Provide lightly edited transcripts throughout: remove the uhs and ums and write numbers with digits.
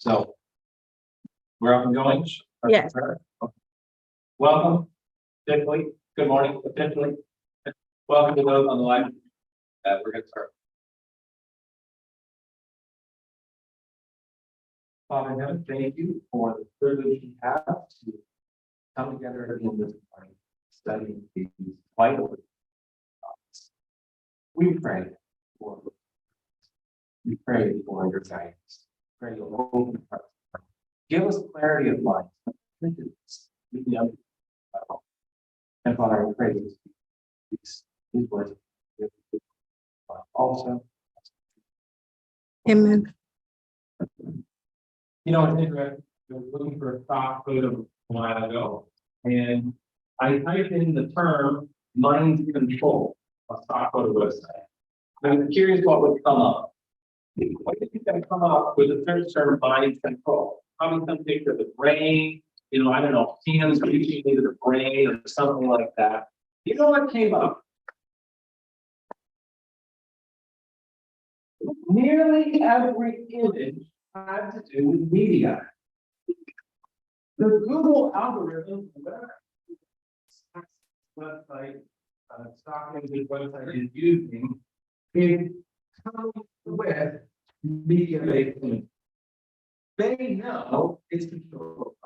So we're up and going. Yes. Okay. Welcome, officially. Good morning, officially. Welcome to those on the live. We're going to start. Father in heaven, thank you for the privilege we have to come together in this morning, studying these vital topics. We pray for your guidance. Pray your open heart. Give us clarity of mind. And Father, I pray these words also. Amen. You know, it's interesting. I was looking for a stock photo a while ago, and I typed in the term mind control, a stock photo website. I was curious what would come up. What did you think come up with the search term mind control? Probably some picture of the brain, you know, I don't know, hands reaching into the brain or something like that. You know what came up? Nearly every image had to do with media. The Google algorithm, website, stock image website is using, is coming with media-based images. They know it's controlled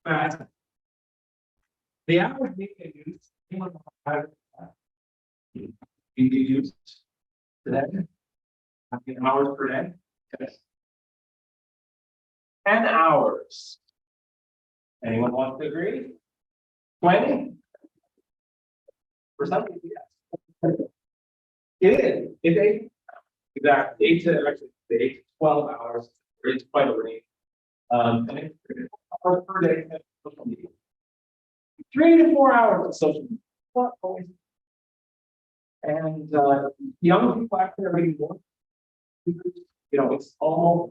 by the average media use, media use today, how many hours per day? Yes. 10 hours. Anyone wants to agree? 20? For some people, yes. It is. It's 8. Exactly. 8 to actually 8 to 12 hours. It's quite a range. And it's 3 hours per day of social media. 3 to 4 hours of social media. Not always. And young people actually are reading more. You know, it's almost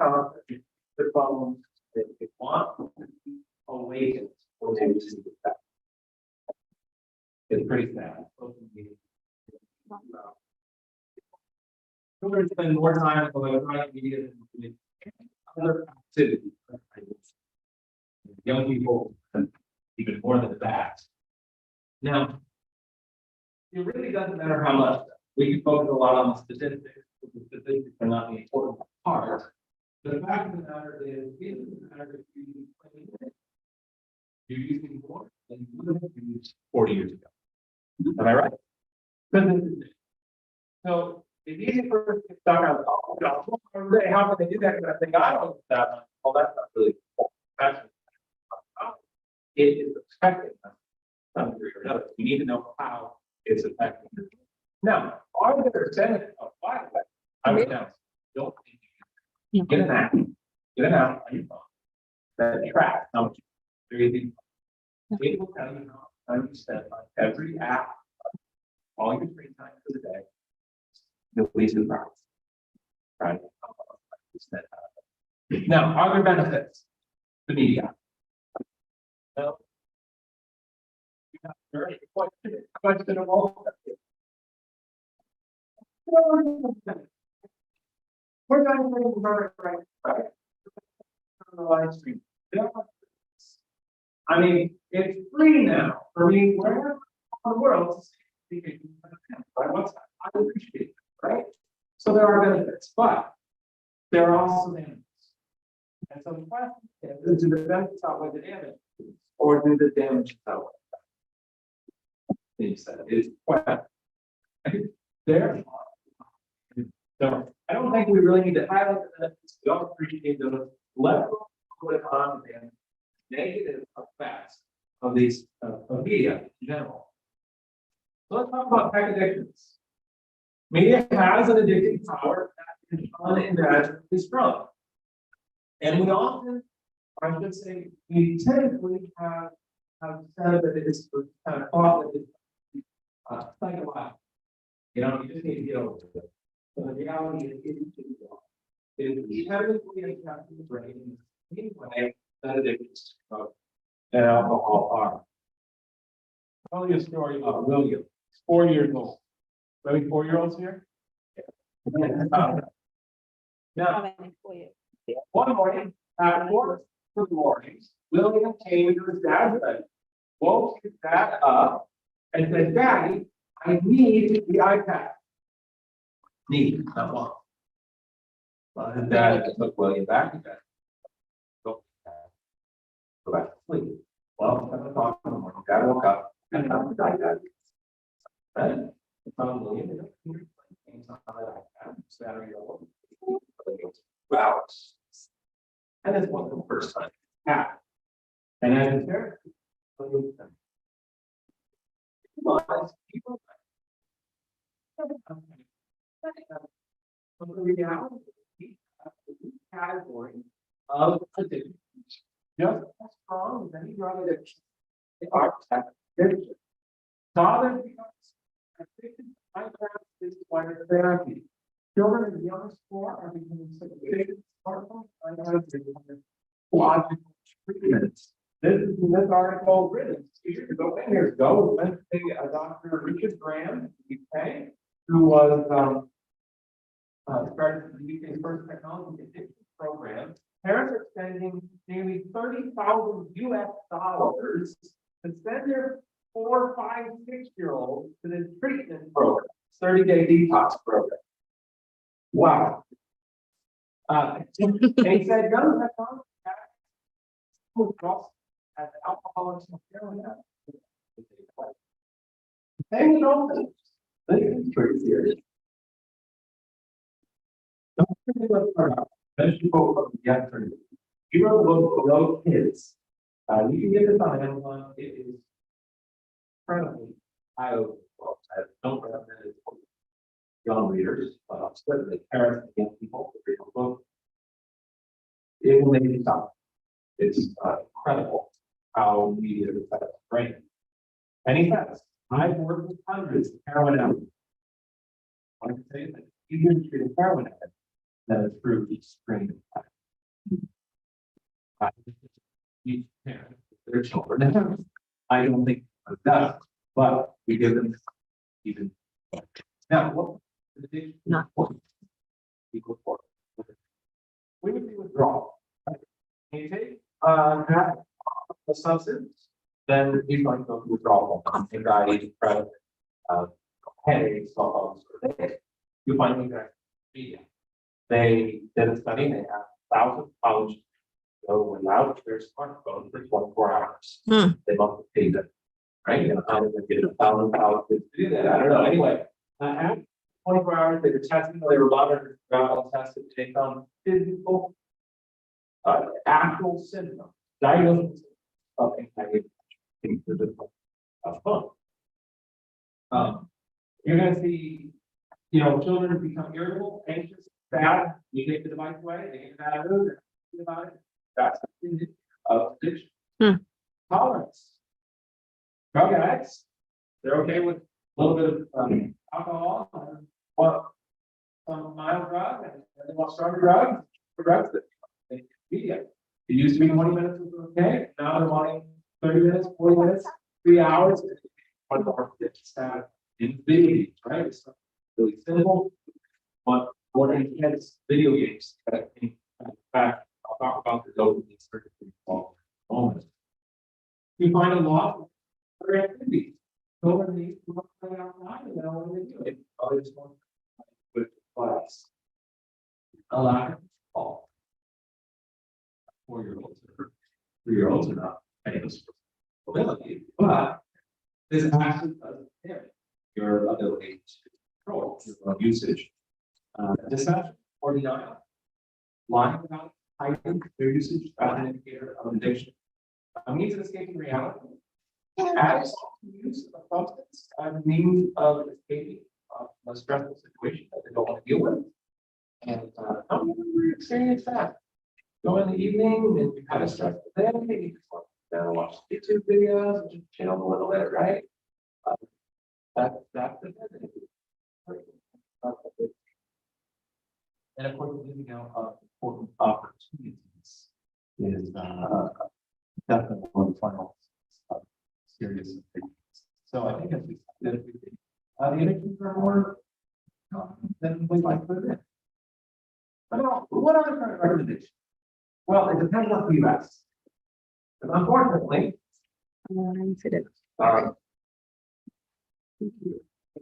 the problems that they want to be awakened when they receive that. It's pretty sad. Social media. Children spend more time on electronic media than other activities. Young people, even more than that. Now, it really doesn't matter how much we can focus a lot on the statistics. The statistics are not the important part. The fact of the matter is, it doesn't matter if you use 20 minutes. You're using more than you would have used 40 years ago. Am I right? So it's easy for us to get stuck on, oh, how can they do that? And I think I don't do that. Well, that's not really cool. It is affecting us to some degree or another. We need to know how it's affecting us. Now, are there benefits of fire? I would now don't get an app, on your phone that tracks how much you're using. It will tell you how much time you spend on every app, all your free time for the day. The least is right. Right. Now, are there benefits to media? No. You have a very question of all. We're going to right on the live stream. I mean, it's free now for me wherever in the world to see right? What's that? I appreciate it, right? So there are benefits, but there are also damages. And so the question is, do the benefits outweigh the damage, or do the damages outweigh that? He said it's quite there. So I don't think we really need to highlight the benefits. We all appreciate those. Let's put on the negative effects of these of media in general. So let's talk about tech addictions. Media has an addictive power that is unimaginably strong. And we often, I should say, we typically have said that it is kind of thought that it's psychological. You know, you just need to get over it. So the reality is it is chemically impacting the brain in the same way that addictions and alcohol are. I'll tell you a story about William. He's 4 years old. Maybe 4-year-olds here? Yeah. Now, one morning, At work for the mornings, William came to his dad's bed, woke his dad up, and said, "Daddy, I need the iPad." Need, not want. Well, his dad took William back to bed. Go back to sleep. Well, 7 o'clock in the morning, dad woke up and found the iPad. Then he found William in the computer playing games on that iPad, Saturday old. 2 hours. And this wasn't the first time. Yeah. And as a parent, people the reality category of addiction just as strong as any drug addiction. They are addiction. Father becomes addicted to iPad is quite a therapy. Children in the young sport are becoming addicted to smartphones, iPads, and logical treatments. This article written years ago, 10 years ago, went to Dr. Richard Graham, UK, who was started the UK's first technology addiction program. Parents are spending nearly $30,000 US to send their 4, 5, 6-year-olds to this treatment program, 30-day detox program. Wow. And he said, young technology as alcoholics and heroin addicts. Things don't finish. This is pretty serious. Don't forget what's going on. Finish the quote from yesterday. You wrote a book for those kids. You can get this on Amazon. It is incredibly eye-opening. I don't recommend it for young readers, but certainly parents and young people to read the book. It will make you stop. It's incredible how media affects the brain. And he says, I've worked with hundreds of heroin addicts. I can say that easier to treat a heroin addict than a true screen addict. Each parent, their children. I don't think of that, but we give them even. Now, what addiction not equal for? We would be withdrawal. Right? You take a substance, then you're going to go through withdrawal, anxiety, depression, headaches, all those sort of things. You find things that media. They did a study, they have 1,000 college go without their smartphone for 24 hours. They must have paid them, right? You know, how did they get 1,000 college kids to do that? I don't know. Anyway, after 24 hours, they were testing, they were monitored, tested, they found physical, actual symptoms, diagnosis of anxiety phone. You're going to see, children become irritable, anxious, sad. You take the device away, they get in that mood, they're thinking about it. That's addiction. Tolerance. Drug addicts, they're okay with a little bit of alcohol and some mild drug, and they want stronger drugs that media. It used to be 20 minutes was okay. Now they're wanting 30 minutes, 40 minutes, 3 hours. One more in video games, right? It's really simple, but more intense video games. In fact, I'll talk about the dopamine circuit in a moment. You find a lot of other activities. Children need to play outside, and then what do they do? Others want to with class. A lot of all. 4-year-olds or 3-year-olds are not famous for ability, but this actually does impair your ability to control your own usage. Deception or denial, lying about hiding their usage as an indicator of addiction. A means of escaping reality. Addicts often use a substance as a means of escaping a stressful situation that they don't want to deal with. And how many of you experience that? Go in the evening and you've had a stressful day, you just want to watch YouTube videos and just chill a little bit, right? That's the and of course, leaving out important opportunities is definitely one of the final serious things. So I think as we said, the addictions are more than we like to admit. But what other kind of recommendations? Well, it depends on the US. And unfortunately, uh,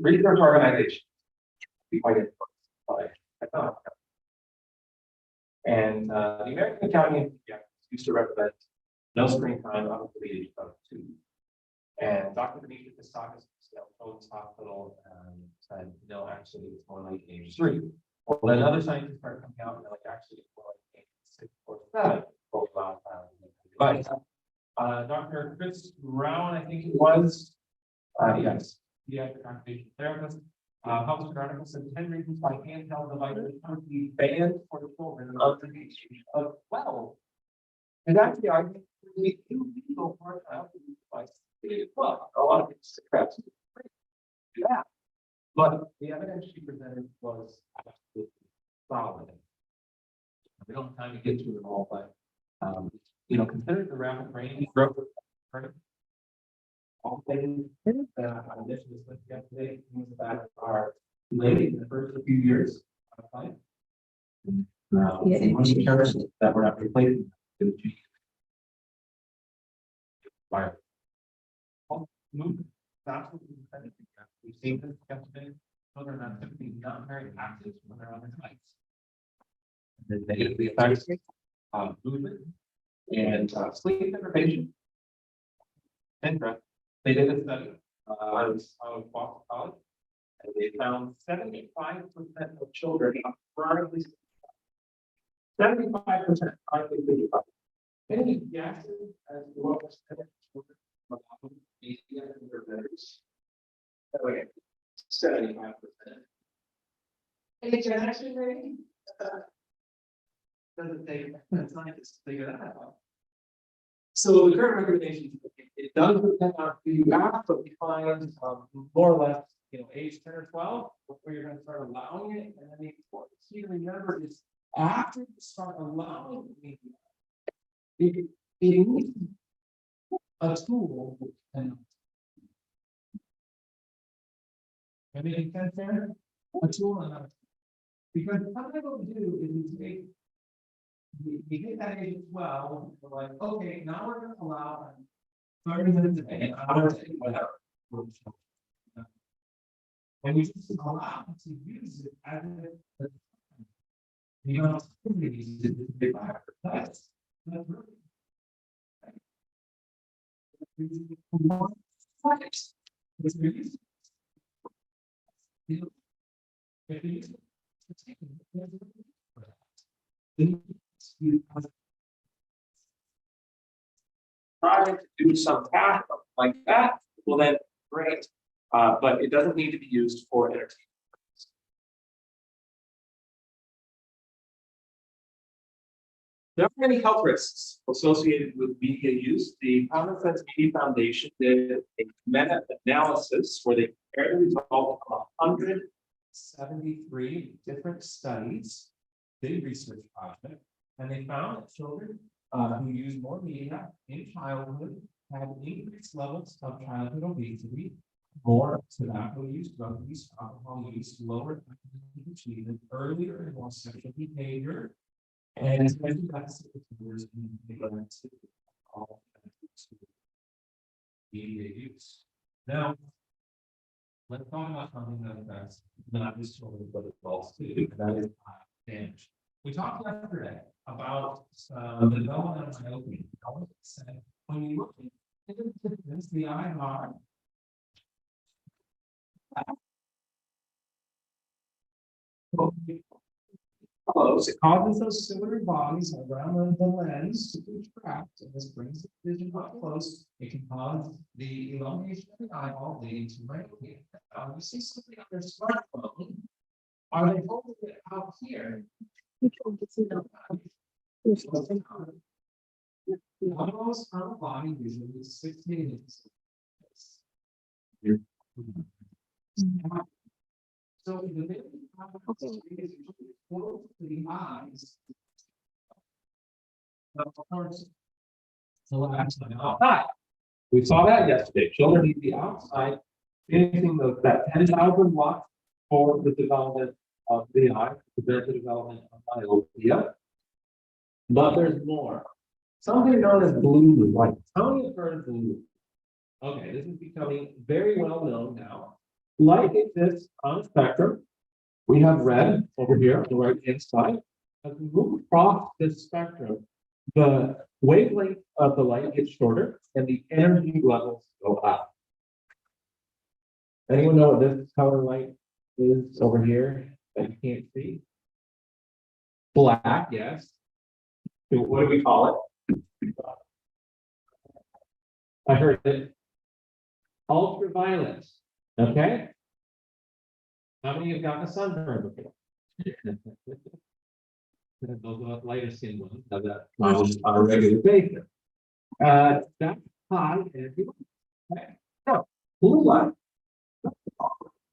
research organizations be quite influenced by economic. And the American Academy of Pediatrics used to recommend no screen time up to the age of 2. And Dr. Demetra Kostakis, Children's Hospital, said, no, actually, it's more like age 3. Well, then other scientists started coming out and they're like, actually, it's more like age 6 or 7. But Dr. Chris Brown, I think it was, yes, pediatric occupational therapist, published an article said 10 reasons why handheld devices should be banned for children under the age of 12. And actually, I think we illegal for a child to use devices. Well, a lot of people say perhaps do that. But the evidence she presented was absolutely solid. We don't have time to get to it all, but consider the rapid brain growth. All things that I mentioned this yesterday, things that are related in the first few years of life. That we're not replacing. Movement. That's what we've seen this yesterday. Children are typically not very active when they're on their bikes. The negative effects of movement and sleep deprivation. They did a study out of Boston College, and they found 75% of children are chronically 75% chronically sleep deprived. Any guesses as to what percentage of children are okay, 75%. Any generation rating? Doesn't take scientists to figure that out. So the current recommendations, it does depend on who you ask, but we find more or less, age 10 or 12, where you're going to start allowing it, and then the important key to remember is after you start allowing media, it needs a tool. Making sense there? A tool and a, because what they will do is we hit that age 12, we're like, okay, now we're going to allow 30 minutes a day, an hour a day, whatever. And we just allow them to use it as a, use it to be back. That's really. It's really. If you use it, project to do some task like that, well then great, but it doesn't need to be used for entertainment. There are many health risks associated with media use. The Common Sense Media Foundation did a meta-analysis where they compared the results of 173 different studies, big research project, and they found that children who use more media in childhood had increased levels of childhood obesity, more tobacco use, drug use, alcohol use, lower academic achievement, earlier and more sexual behavior, and especially that's towards all media use. Now, let's talk about something that affects not just children but adults too, and that is damage. We talked yesterday about the development of myopia. I want to say when you look at the IR. It causes those ciliary bodies around the lens to contract, and this brings the vision up close. It can cause the elongation of the eyeball, leading to myopia. You see something on their smartphone. Are they holding it out here? Almost on the body usually 16 inches. So the baby is close to the eyes. So outside. We saw that yesterday. Children need to be outside, anything that 10,000 watts for the development of the eye, prevent the development of myopia. But there's more. Something known as blue light. How many have heard of blue? Okay, this is becoming very well known now. Light exists on a spectrum. We have red over here on the right hand side. As we move across this spectrum, the wavelength of the light gets shorter and the energy levels go up. Anyone know what this color light is over here that you can't see? Black, yes. So what do we call it? I heard it. Ultraviolet. Okay. How many have gotten a sunburn before? Those of us lighter skinned ones have that on a regular basis. That's high energy. Okay. So blue light.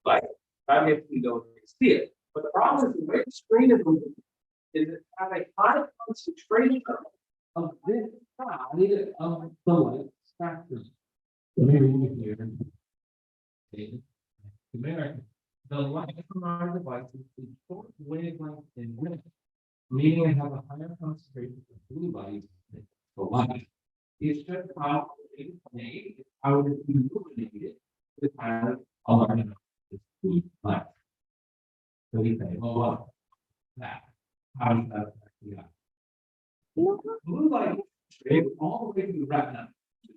Light. Obviously, you don't see it. But the problem is the way the screen is moving is it has a high concentration of this side of the light spectrum. Let me read it here. Okay. American. The light from our devices is short wavelength in red, meaning it has a higher concentration of blue light than the light. It's just how it's made, how it is illuminated with kind of a large amount of blue light. So we say, well, that. How does that affect the eye? Blue light is all the way to the retina,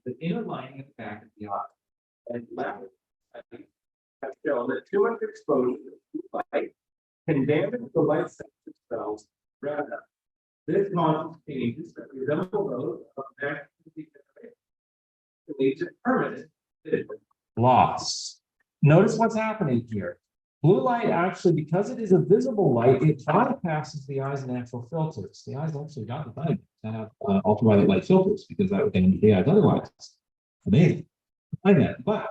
the inner lining at the back of the eye. And left have shown that too much exposure to blue light can damage the light sensitive cells retina. This causes changes that resemble those of macular degeneration. It leads to permanent vision loss. Notice what's happening here. Blue light actually, because it is a visible light, it bypasses the eye's natural filters. The eye's actually got the benefit to have ultraviolet light filters because that would damage the eyes otherwise. Amazing. I know, but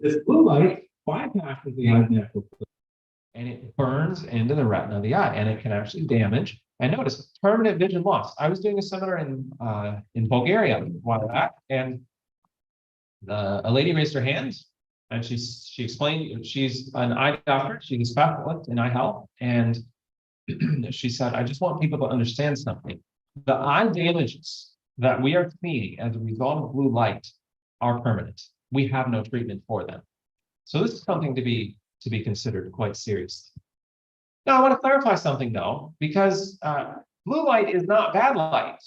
this blue light bypasses the eye's natural filters and it burns into the retina of the eye, and it can actually damage. And notice permanent vision loss. I was doing a seminar in Bulgaria a while back, and a lady raised her hand. And she explained she's an eye doctor, she's a specialist in eye health, and she said, I just want people to understand something. The eye damages that we are seeing as a result of blue light are permanent. We have no treatment for them. So this is something to be considered quite seriously. Now I want to clarify something though, because blue light is not bad light.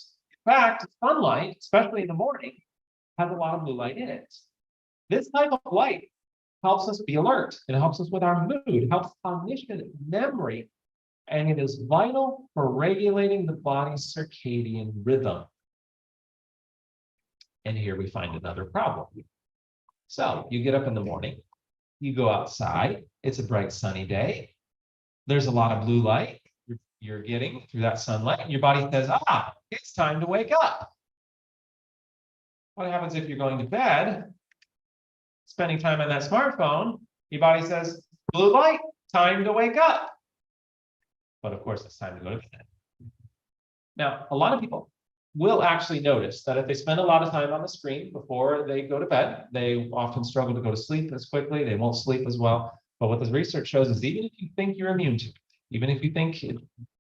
In fact, sunlight, especially in the morning, has a lot of blue light in it. This type of light helps us be alert. It helps us with our mood, helps cognition, memory, and it is vital for regulating the body's circadian rhythm. And here we find another problem. So you get up in the morning, you go outside, it's a bright sunny day, there's a lot of blue light you're getting through that sunlight, and your body says, it's time to wake up. What happens if you're going to bed? Spending time on that smartphone, your body says, blue light, time to wake up. But of course, it's time to go to bed. Now, a lot of people will actually notice that if they spend a lot of time on the screen before they go to bed, they often struggle to go to sleep as quickly, they won't sleep as well. But what the research shows is even if you think you're immune to it, even if you think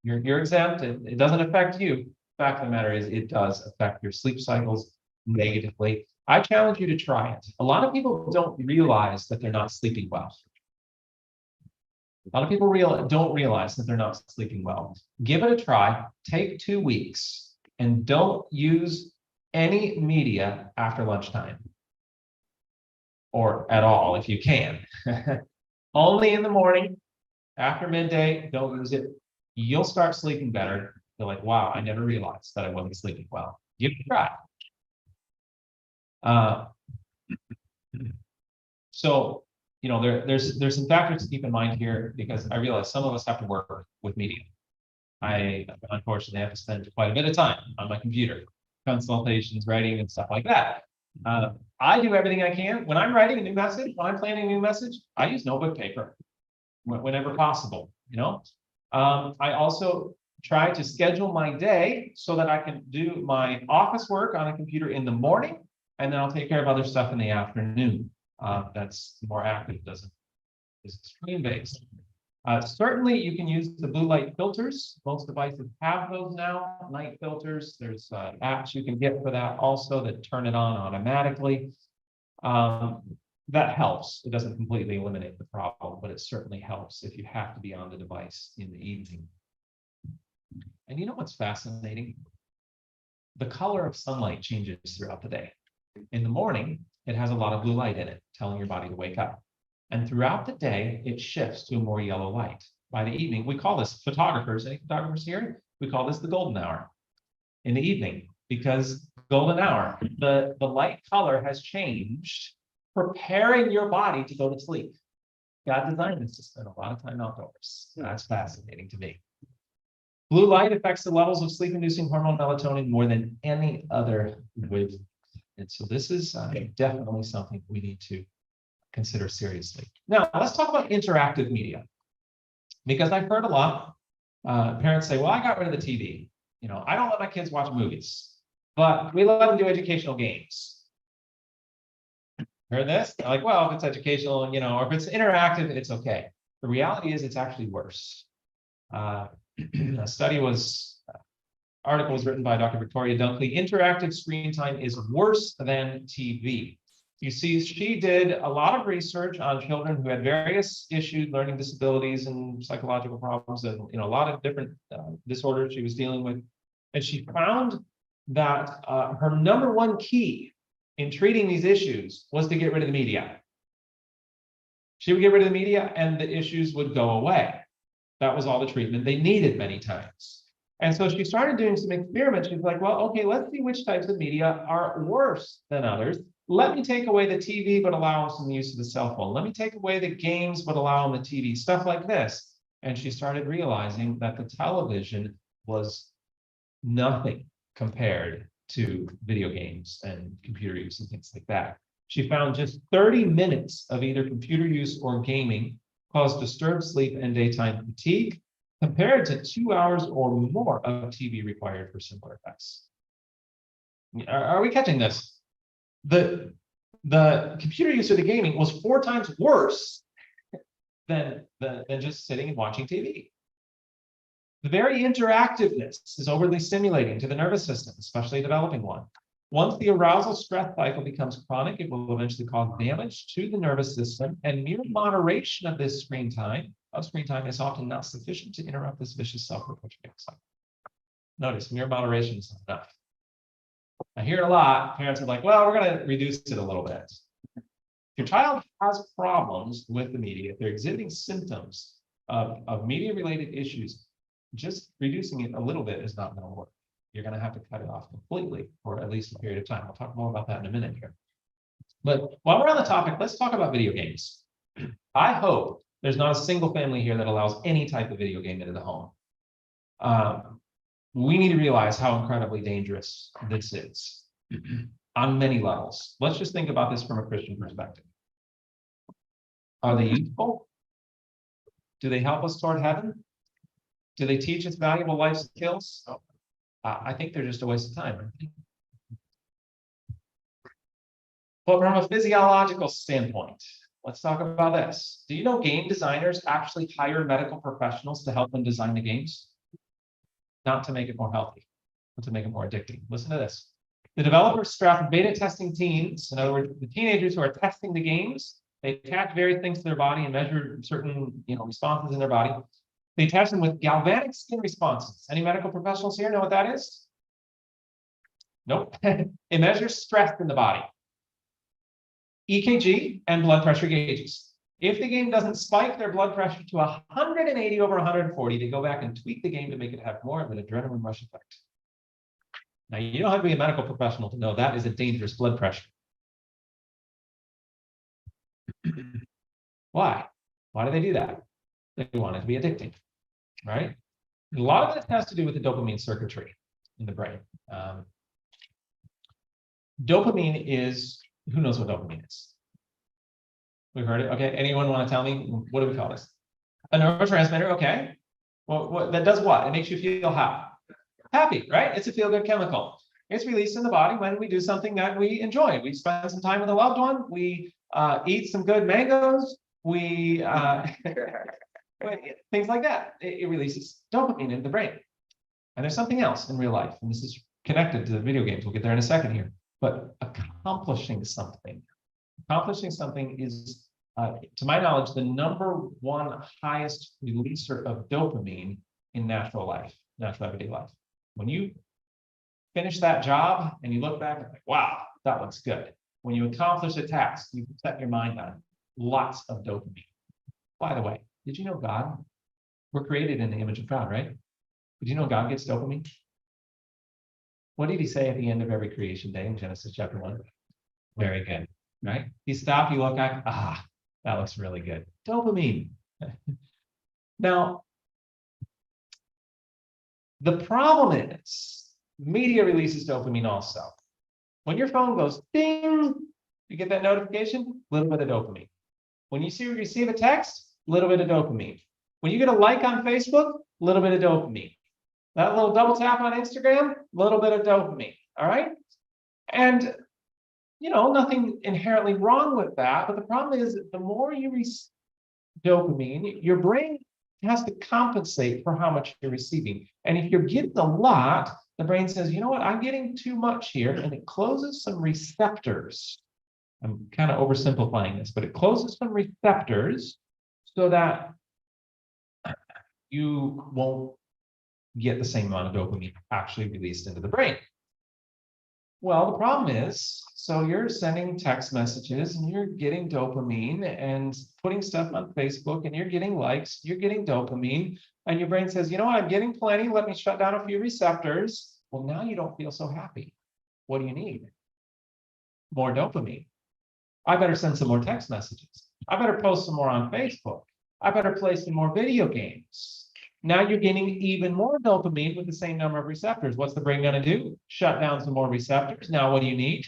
you're exempt and it doesn't affect you, the fact of the matter is it does affect your sleep cycles negatively. I challenge you to try it. A lot of people don't realize that they're not sleeping well. A lot of people don't realize that they're not sleeping well. Give it a try. Take 2 weeks and don't use any media after lunchtime or at all if you can. Only in the morning, after midday, don't use it. You'll start sleeping better. You're like, wow, I never realized that I wasn't sleeping well. Give it a try. So, there's some factors to keep in mind here because I realize some of us have to work with media. I unfortunately have to spend quite a bit of time on my computer, consultations, writing, and stuff like that. I do everything I can. When I'm writing a new message, when I'm planning a new message, I use notebook paper whenever possible, I also try to schedule my day so that I can do my office work on a computer in the morning, and then I'll take care of other stuff in the afternoon. That's more active, is screen-based. Certainly, you can use the blue light filters. Most devices have those now, night filters. There's apps you can get for that also that turn it on automatically. That helps. It doesn't completely eliminate the problem, but it certainly helps if you have to be on the device in the evening. And you know what's fascinating? The color of sunlight changes throughout the day. In the morning, it has a lot of blue light in it, telling your body to wake up. And throughout the day, it shifts to a more yellow light. By the evening, we call this, photographers, any photographers here? We call this the golden hour in the evening, because golden hour, the light color has changed, preparing your body to go to sleep. God designed us to spend a lot of time outdoors. That's fascinating to me. Blue light affects the levels of sleep-inducing hormone melatonin more than any other wavelength. And so this is definitely something we need to consider seriously. Now, let's talk about interactive media. Because I've heard a lot, parents say, well, I got rid of the TV. You know, I don't let my kids watch movies, but we let them do educational games. Heard this? They're like, well, if it's educational, you know, or if it's interactive, it's okay. The reality is it's actually worse. A study article was written by Dr. Victoria Dunkley. Interactive screen time is worse than TV. You see, she did a lot of research on children who had various issues, learning disabilities and psychological problems, and a lot of different disorders she was dealing with. And she found that her number one key in treating these issues was to get rid of the media. She would get rid of the media and the issues would go away. That was all the treatment they needed many times. And so she started doing some experiments. She's like, well, okay, let's see which types of media are worse than others. Let me take away the TV, but allow some use of the cell phone. Let me take away the games, but allow them the TV, stuff like this. And she started realizing that the television was nothing compared to video games and computer use and things like that. She found just 30 minutes of either computer use or gaming caused disturbed sleep and daytime fatigue, compared to 2 hours or more of TV required for similar effects. Are we catching this? The computer use or the gaming was 4 times worse than just sitting and watching TV. The very interactiveness is overly stimulating to the nervous system, especially a developing one. Once the arousal stress cycle becomes chronic, it will eventually cause damage to the nervous system, and mere moderation of this screen time is often not sufficient to interrupt this vicious self-perpetuating cycle. Notice, mere moderation is not enough. I hear it a lot. Parents are like, well, we're going to reduce it a little bit. If your child has problems with the media, if they're exhibiting symptoms of media-related issues, just reducing it a little bit is not going to work. You're going to have to cut it off completely for at least a period of time. I'll talk more about that in a minute here. But while we're on the topic, let's talk about video games. I hope there's not a single family here that allows any type of video game into the home. We need to realize how incredibly dangerous this is on many levels. Let's just think about this from a Christian perspective. Are they useful? Do they help us toward heaven? Do they teach us valuable life skills? I think they're just a waste of time. But from a physiological standpoint, let's talk about this. Do you know game designers actually hire medical professionals to help them design the games? Not to make it more healthy, but to make it more addicting. Listen to this. The developers strap beta testing teens, in other words, the teenagers who are testing the games, they attach various things to their body and measure certain responses in their body. They test them with galvanic skin responses. Any medical professionals here know what that is? Nope. It measures stress in the body. EKG and blood pressure gauges. If the game doesn't spike their blood pressure to 180 over 140, they go back and tweak the game to make it have more of an adrenaline rush effect. Now, you don't have to be a medical professional to know that is a dangerous blood pressure. Why? Why do they do that? They want it to be addicting, right? A lot of this has to do with the dopamine circuitry in the brain. Dopamine is, who knows what dopamine is? We've heard it. Okay. Anyone want to tell me, what do we call this? A neurotransmitter. Okay. Well, that does what? It makes you feel how? Happy, right? It's a feel-good chemical. It's released in the body when we do something that we enjoy. We spend some time with a loved one. We eat some good mangoes. We Things like that. It releases dopamine into the brain. And there's something else in real life, and this is connected to the video games. We'll get there in a second here. But accomplishing something is, to my knowledge, the #1 highest releaser of dopamine in natural everyday life. When you finish that job and you look back and think, wow, that looks good. When you accomplish a task, you set your mind on lots of dopamine. By the way, did you know God? We're created in the image of God, right? Did you know God gets dopamine? What did he say at the end of every creation day in Genesis chapter 1? Very good, right? You stop, you look back, that looks really good. Dopamine. Now, the problem is media releases dopamine also. When your phone goes ding, you get that notification, a little bit of dopamine. When you receive a text, a little bit of dopamine. When you get a like on Facebook, a little bit of dopamine. That little double tap on Instagram, a little bit of dopamine. All right. And, nothing inherently wrong with that. But the problem is that the more you receive dopamine, your brain has to compensate for how much you're receiving. And if you're getting a lot, the brain says, you know what, I'm getting too much here. And it closes some receptors. I'm kind of oversimplifying this, but it closes some receptors so that you won't get the same amount of dopamine actually released into the brain. Well, the problem is, so you're sending text messages and you're getting dopamine and putting stuff on Facebook and you're getting likes, you're getting dopamine, and your brain says, you know what, I'm getting plenty, let me shut down a few receptors. Well, now you don't feel so happy. What do you need? More dopamine. I better send some more text messages. I better post some more on Facebook. I better play some more video games. Now you're getting even more dopamine with the same number of receptors. What's the brain going to do? Shut down some more receptors. Now what do you need?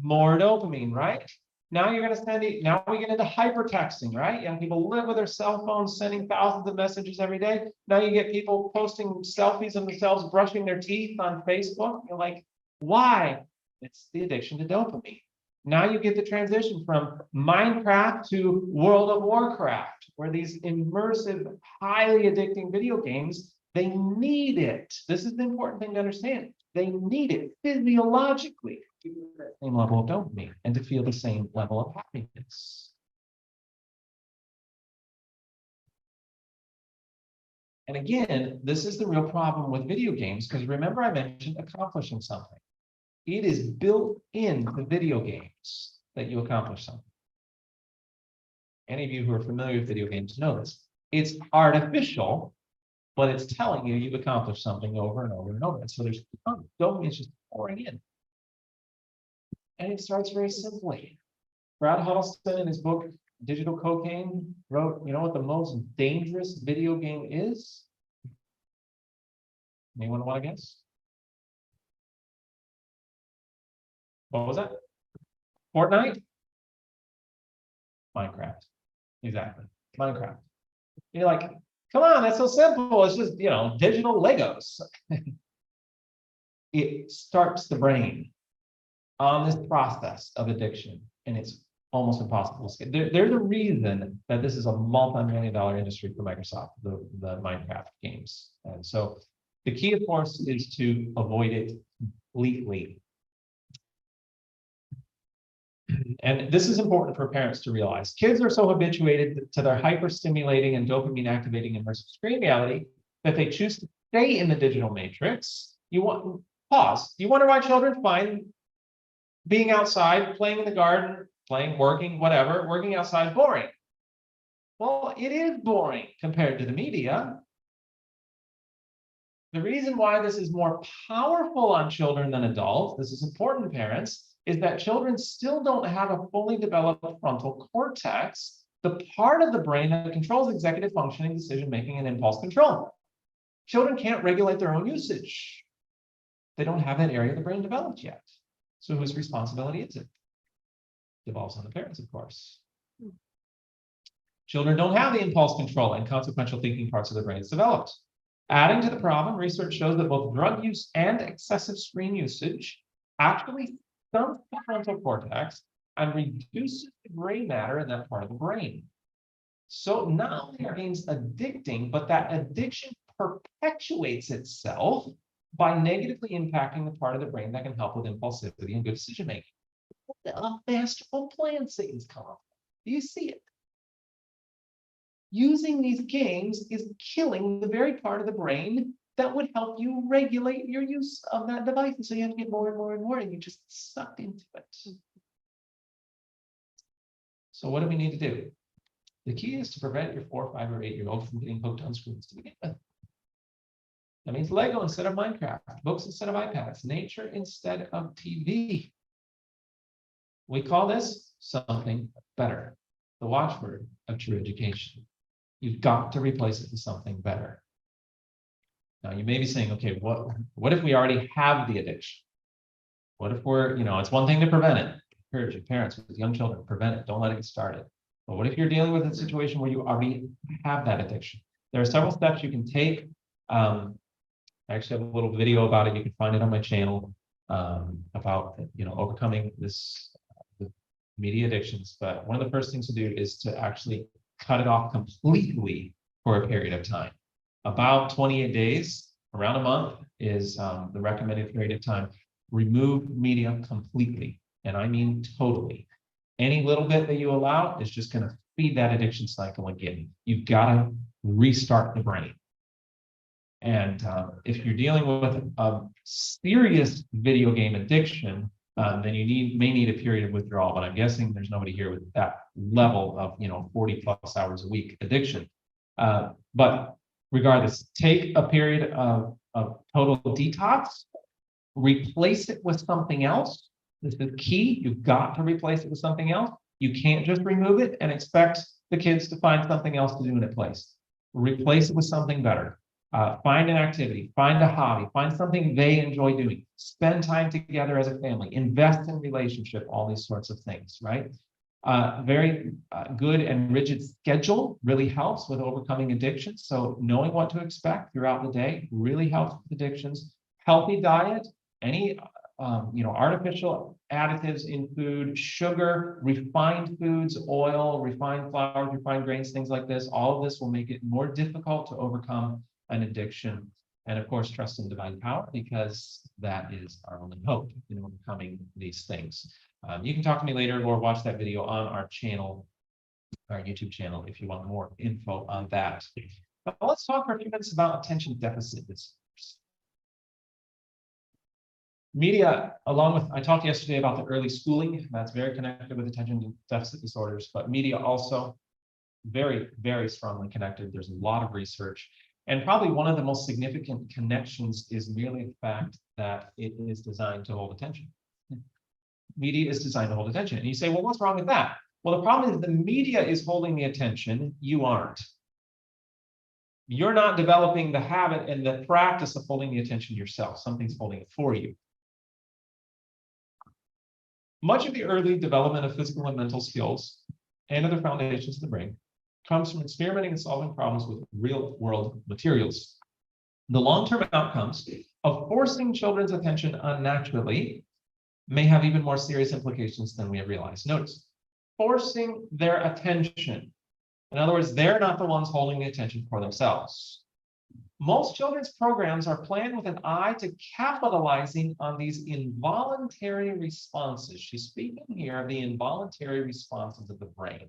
More dopamine, right? Now you're going to send it. Now we get into hypertexting, right? Young people live with their cell phones, sending thousands of messages every day. Now you get people posting selfies of themselves brushing their teeth on Facebook. You're like, why? It's the addiction to dopamine. Now you get the transition from Minecraft to World of Warcraft, where these immersive, highly addicting video games, they need it. This is the important thing to understand. They need it physiologically to get that same level of dopamine and to feel the same level of happiness. And again, this is the real problem with video games, because remember I mentioned accomplishing something. It is built into video games that you accomplish something. Any of you who are familiar with video games know this. It's artificial, but it's telling you you've accomplished something over and over and over. And so there's dopamine is just pouring in. And it starts very simply. Brad Huddleston in his book, Digital Cocaine, wrote, you know what the most dangerous video game is? Anyone want to guess? What was that? Fortnite? Minecraft. Exactly. Minecraft. You're like, come on, that's so simple. It's just, digital Legos. It starts the brain on this process of addiction, and it's almost impossible to escape. There's a reason that this is a multi-million-dollar industry for Microsoft, the Minecraft games. And so the key, of course, is to avoid it completely. And this is important for parents to realize. Kids are so habituated to their hyper-stimulating and dopamine-activating immersive screen reality that they choose to stay in the digital matrix. You want why children find being outside, playing in the garden, playing, working, whatever, working outside boring. Well, it is boring compared to the media. The reason why this is more powerful on children than adults, this is important, parents, is that children still don't have a fully developed frontal cortex, the part of the brain that controls executive functioning, decision-making, and impulse control. Children can't regulate their own usage. They don't have that area of the brain developed yet. So whose responsibility is it? It devolves on the parents, of course. Children don't have the impulse control and consequential thinking parts of their brains developed. Adding to the problem, research shows that both drug use and excessive screen usage actually stunts the frontal cortex and reduces the gray matter in that part of the brain. So not only are games addicting, but that addiction perpetuates itself by negatively impacting the part of the brain that can help with impulsivity and good decision making. A masterful plan Satan's come up with. Do you see it? Using these games is killing the very part of the brain that would help you regulate your use of that device. And so you have to get more and more and more, and you just sucked into it. So what do we need to do? The key is to prevent your 4, 5, or 8-year-old from getting hooked on screens to begin with. That means Lego instead of Minecraft, books instead of iPads, nature instead of TV. We call this something better. The watchword of true education. You've got to replace it with something better. Now you may be saying, okay, what if we already have the addiction? What if we're, it's one thing to prevent it. Encourage your parents with young children, prevent it, don't let it get started. But what if you're dealing with a situation where you already have that addiction? There are several steps you can take. I actually have a little video about it. You can find it on my channel about overcoming this media addictions. But one of the first things to do is to actually cut it off completely for a period of time. About 28 days, around a month, is the recommended period of time. Remove media completely, and I mean totally. Any little bit that you allow is just going to feed that addiction cycle again. You've got to restart the brain. And if you're dealing with a serious video game addiction, then you may need a period of withdrawal. But I'm guessing there's nobody here with that level of 40 plus hours a week addiction. But regardless, take a period of total detox, replace it with something else. This is key. You've got to replace it with something else. You can't just remove it and expect the kids to find something else to do in its place. Replace it with something better. Find an activity, find a hobby, find something they enjoy doing, spend time together as a family, invest in relationship, all these sorts of things, right? Very good and rigid schedule really helps with overcoming addictions. So knowing what to expect throughout the day really helps with addictions. Healthy diet, any artificial additives in food, sugar, refined foods, oil, refined flours, refined grains, things like this, all of this will make it more difficult to overcome an addiction. And of course, trust in divine power, because that is our only hope in overcoming these things. You can talk to me later or watch that video on our channel, our YouTube channel, if you want more info on that. But let's talk for a few minutes about attention deficit disorders. Media, along with, I talked yesterday about the early schooling, that's very connected with attention deficit disorders, but media also very, very strongly connected. There's a lot of research. And probably one of the most significant connections is merely the fact that it is designed to hold attention. Media is designed to hold attention. And you say, well, what's wrong with that? Well, the problem is the media is holding the attention, you aren't. You're not developing the habit and the practice of holding the attention yourself. Something's holding it for you. Much of the early development of physical and mental skills and other foundations of the brain comes from experimenting and solving problems with real-world materials. The long-term outcomes of forcing children's attention unnaturally may have even more serious implications than we have realized. Notice, forcing their attention. In other words, they're not the ones holding the attention for themselves. Most children's programs are planned with an eye to capitalizing on these involuntary responses. She's speaking here of the involuntary responses of the brain.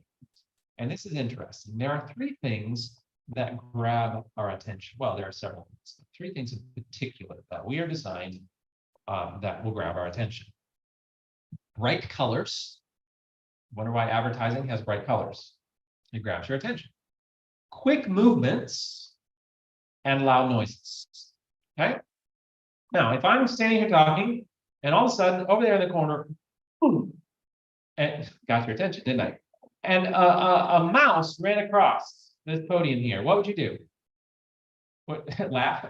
And this is interesting. There are 3 things that grab our attention. Well, there are several things, but 3 things in particular that we are designed that will grab our attention. Bright colors. Wonder why advertising has bright colors. It grabs your attention. Quick movements and loud noises. Okay? Now, if I'm standing here talking, and all of a sudden, over there in the corner, boom, and got your attention, didn't I? And a mouse ran across this podium here, what would you do? Laugh?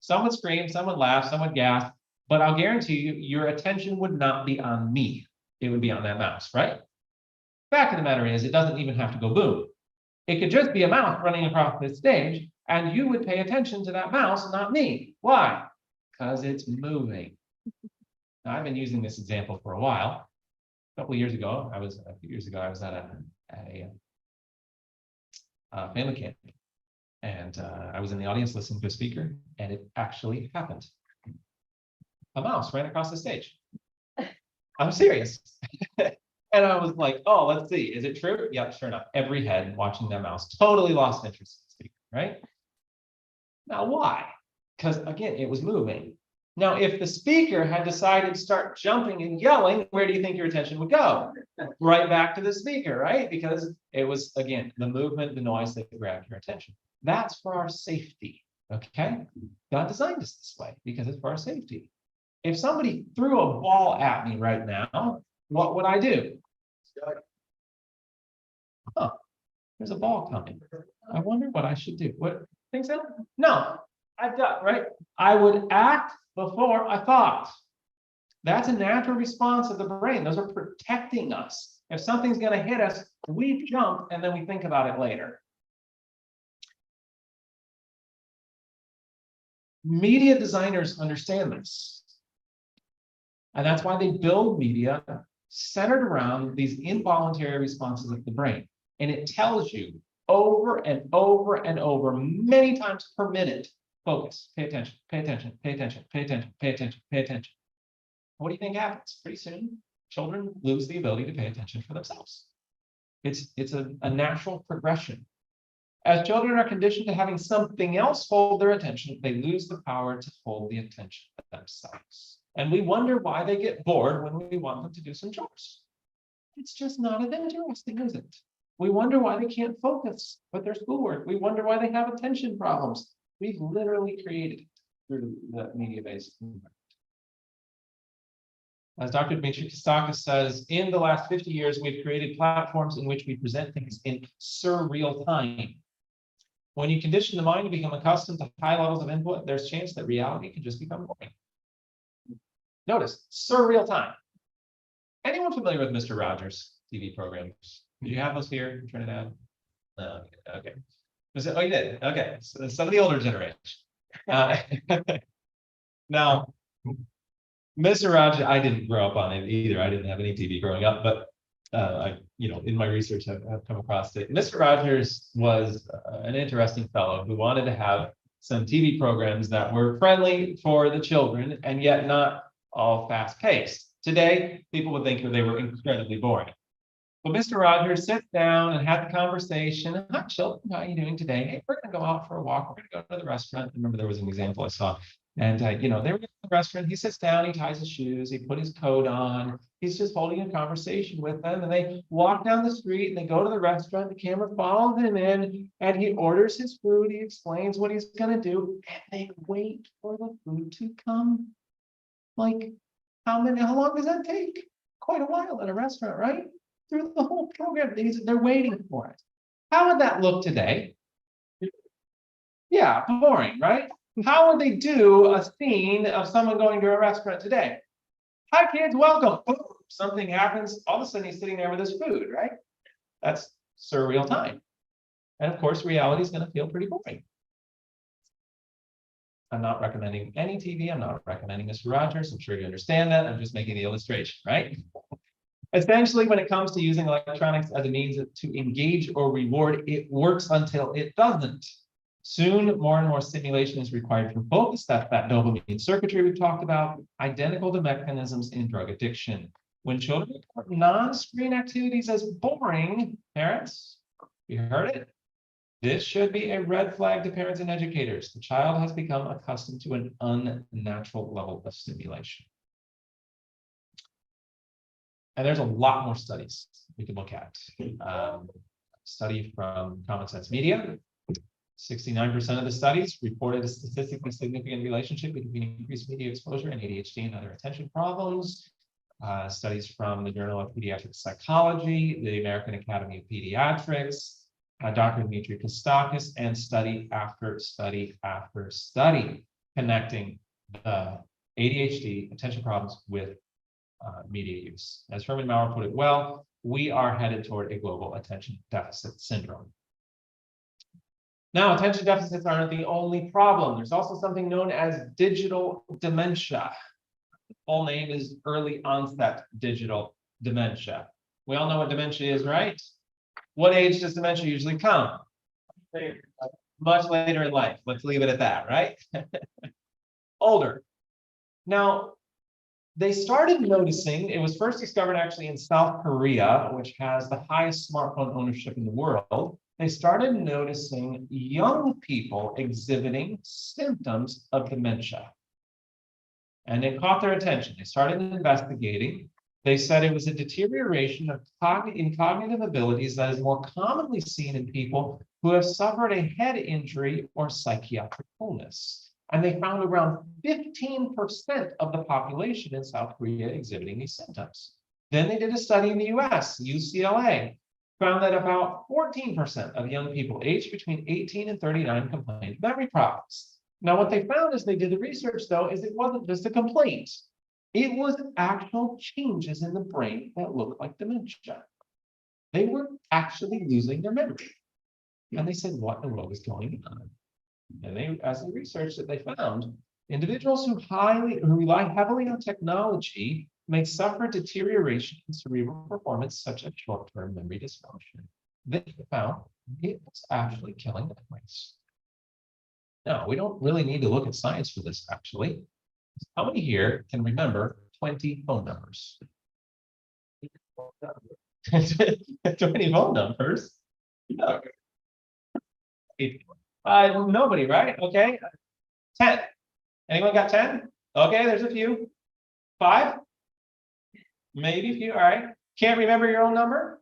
Some would scream, some would laugh, some would gasp, but I'll guarantee you, your attention would not be on me. It would be on that mouse, right? Fact of the matter is, it doesn't even have to go boom. It could just be a mouse running across this stage, and you would pay attention to that mouse, not me. Why? Because it's moving. Now, I've been using this example for a while. A few years ago, I was at a family camp. And I was in the audience listening to a speaker, and it actually happened. A mouse ran across the stage. I'm serious. And I was like, oh, let's see, is it true? Yeah, sure enough. Every head watching that mouse totally lost interest in the speaker, right? Now, why? Because again, it was moving. Now, if the speaker had decided to start jumping and yelling, where do you think your attention would go? Right back to the speaker, right? Because it was, again, the movement, the noise that grabbed your attention. That's for our safety, okay? God designed us this way because it's for our safety. If somebody threw a ball at me right now, what would I do? Oh, there's a ball coming. I wonder what I should do. What, think so? No, I've got, right? I would act before I thought. That's a natural response of the brain. Those are protecting us. If something's going to hit us, we jump and then we think about it later. Media designers understand this. And that's why they build media centered around these involuntary responses of the brain. And it tells you over and over and over, many times per minute, focus, pay attention, pay attention, pay attention, pay attention, pay attention, pay attention. What do you think happens? Pretty soon, children lose the ability to pay attention for themselves. It's a natural progression. As children are conditioned to having something else hold their attention, they lose the power to hold the attention themselves. And we wonder why they get bored when we want them to do some chores. It's just not as interesting, is it? We wonder why they can't focus with their schoolwork. We wonder why they have attention problems. We've literally created it through the media-based environment. As Dr. Dmitry Kostakis says, in the last 50 years, we've created platforms in which we present things in surreal time. When you condition the mind to become accustomed to high levels of input, there's a chance that reality can just become boring. Notice, surreal time. Anyone familiar with Mr. Rogers TV programs? Do you have those here in Trinidad? No, okay. Oh, you did? Okay, so some of the older generation. Now, Mr. Rogers, I didn't grow up on it either. I didn't have any TV growing up, but in my research, I've come across it. Mr. Rogers was an interesting fellow who wanted to have some TV programs that were friendly for the children and yet not all fast-paced. Today, people would think that they were incredibly boring. But Mr. Rogers sat down and had the conversation. Hi, children, how are you doing today? Hey, we're going to go out for a walk. We're going to go to the restaurant. I remember there was an example I saw. And, they were in the restaurant. He sits down, he ties his shoes, he put his coat on. He's just holding a conversation with them. And they walk down the street and they go to the restaurant. The camera follows him in and he orders his food. He explains what he's going to do. And they wait for the food to come. Like, how long does that take? Quite a while in a restaurant, right? Through the whole program, they're waiting for it. How would that look today? Yeah, boring, right? How would they do a scene of someone going to a restaurant today? Hi, kids, welcome. Boom, something happens. All of a sudden, he's sitting there with his food, right? That's surreal time. And of course, reality is going to feel pretty boring. I'm not recommending any TV. I'm not recommending Mr. Rogers. I'm sure you understand that. I'm just making the illustration, right? Essentially, when it comes to using electronics as a means to engage or reward, it works until it doesn't. Soon, more and more stimulation is required for focus. That's that dopamine circuitry we've talked about, identical to mechanisms in drug addiction. When children report non-screen activities as boring, parents, you heard it. This should be a red flag to parents and educators. The child has become accustomed to an unnatural level of stimulation. And there's a lot more studies we can look at. Study from Common Sense Media. 69% of the studies reported a statistically significant relationship between increased media exposure and ADHD and other attention problems. Studies from the Journal of Pediatric Psychology, the American Academy of Pediatrics, Dr. Dmitry Kostakis, and study after study after study connecting the ADHD attention problems with media use. As Herman Maurer put it well, we are headed toward a global attention deficit syndrome. Now, attention deficits aren't the only problem. There's also something known as digital dementia. The full name is early onset digital dementia. We all know what dementia is, right? What age does dementia usually come? Much later in life. Let's leave it at that, right? Older. Now, they started noticing, it was first discovered actually in South Korea, which has the highest smartphone ownership in the world. They started noticing young people exhibiting symptoms of dementia. And it caught their attention. They started investigating. They said it was a deterioration of cognitive abilities that is more commonly seen in people who have suffered a head injury or psychiatric illness. And they found around 15% of the population in South Korea exhibiting these symptoms. Then they did a study in the US, UCLA, found that about 14% of young people aged between 18 and 39 complained of memory problems. Now, what they found as they did the research, though, is it wasn't just a complaint. It was actual changes in the brain that looked like dementia. They were actually losing their memory. And they said, what in the world is going on? And they, as they researched it, they found individuals who rely heavily on technology may suffer deterioration in cerebral performance, such as short-term memory dysfunction. They found it was actually killing memories. Now, we don't really need to look at science for this, actually. How many here can remember 20 phone numbers? 20 phone numbers? No. Nobody, right? Okay. 10. Anyone got 10? Okay, there's a few. 5? Maybe a few. All right. Can't remember your own number?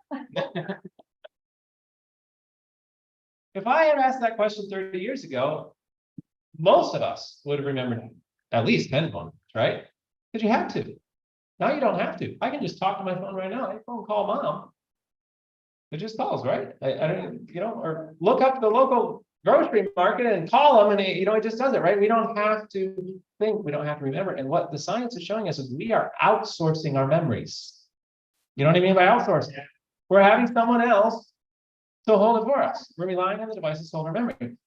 If I had asked that question 30 years ago, most of us would have remembered at least 10 phone numbers, right? Because you have to. Now you don't have to. I can just talk to my phone right now. I phone call mom. It just calls, right? I don't, or look up the local grocery market and call them, and it just does it, right? We don't have to think. We don't have to remember. And what the science is showing us is we are outsourcing our memories. You know what I mean by outsourcing? We're having someone else to hold it for us. We're relying on the devices to hold our memory.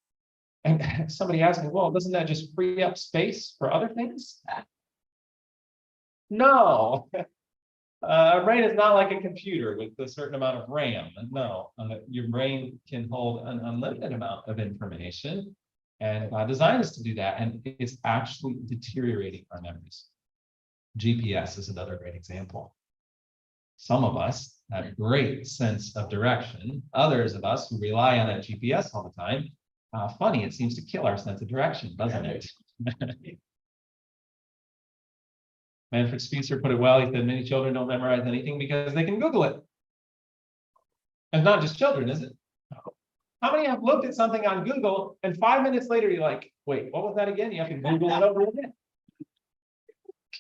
And somebody asked me, well, doesn't that just free up space for other things? No. Our brain is not like a computer with a certain amount of RAM. No, your brain can hold an unlimited amount of information, and designed is to do that. And it's actually deteriorating our memories. GPS is another great example. Some of us have a great sense of direction. Others of us who rely on that GPS all the time, funny, it seems to kill our sense of direction, doesn't it? Manfred Spiecer put it well. He said, many children don't memorize anything because they can Google it. And not just children, is it? How many have looked at something on Google and 5 minutes later you're like, wait, what was that again? You have to Google it over again.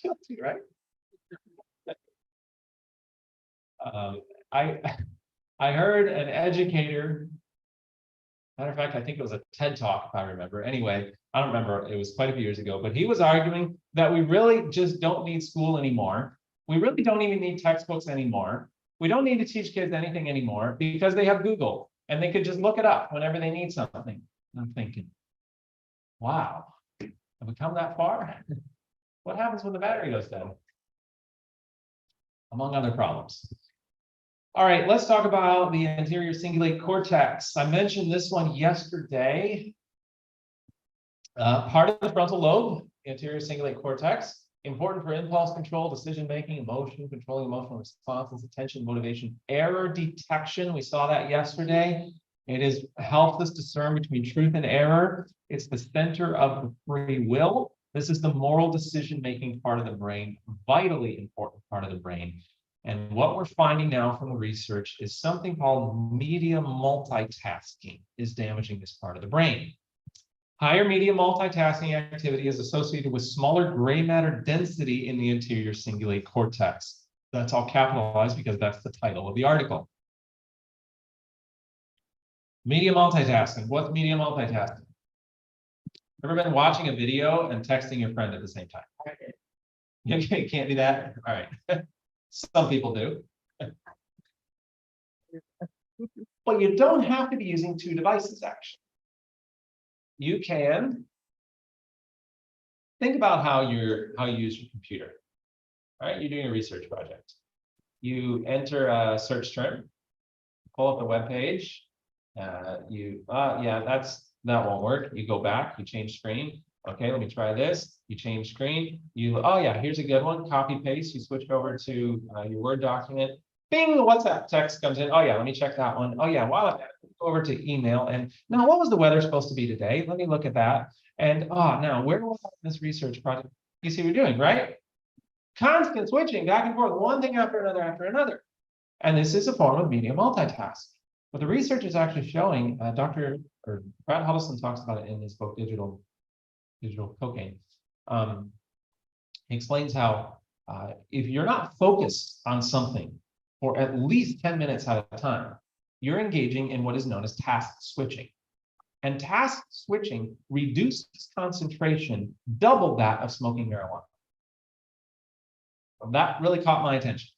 Guilty, right? I heard an educator. Matter of fact, I think it was a TED Talk, if I remember. Anyway, I don't remember. It was quite a few years ago, but he was arguing that we really just don't need school anymore. We really don't even need textbooks anymore. We don't need to teach kids anything anymore because they have Google and they could just look it up whenever they need something. And I'm thinking, wow, have we come that far? What happens when the battery goes down? Among other problems. All right, let's talk about the anterior cingulate cortex. I mentioned this one yesterday. Part of the frontal lobe, anterior cingulate cortex, important for impulse control, decision-making, emotion, controlling emotional responses, attention, motivation, error detection. We saw that yesterday. It helps us discern between truth and error. It's the center of the free will. This is the moral decision-making part of the brain, vitally important part of the brain. And what we're finding now from the research is something called media multitasking is damaging this part of the brain. Higher media multitasking activity is associated with smaller gray matter density in the anterior cingulate cortex. That's all capitalized because that's the title of the article. Media multitasking. What's media multitasking? Ever been watching a video and texting your friend at the same time? You can't do that? All right. Some people do. But you don't have to be using two devices, actually. You can think about how you use your computer. All right, you're doing a research project. You enter a search term, pull up the web page, Yeah, that won't work. You go back, you change screen. Okay, let me try this. You change screen. Oh yeah, here's a good one. Copy paste. You switch over to your Word document. Bing, what's that text comes in? Oh yeah, let me check that one. Oh yeah, while go over to email. And now, what was the weather supposed to be today? Let me look at that. And now where was this research project? You see what we're doing, right? Constant switching back and forth, one thing after another after another. And this is a form of media multitask. But the research is actually showing, Brad Huddleston talks about it in his book, Digital Cocaine. He explains how if you're not focused on something for at least 10 minutes at a time, you're engaging in what is known as task switching. And task switching reduces concentration, double that of smoking marijuana. That really caught my attention.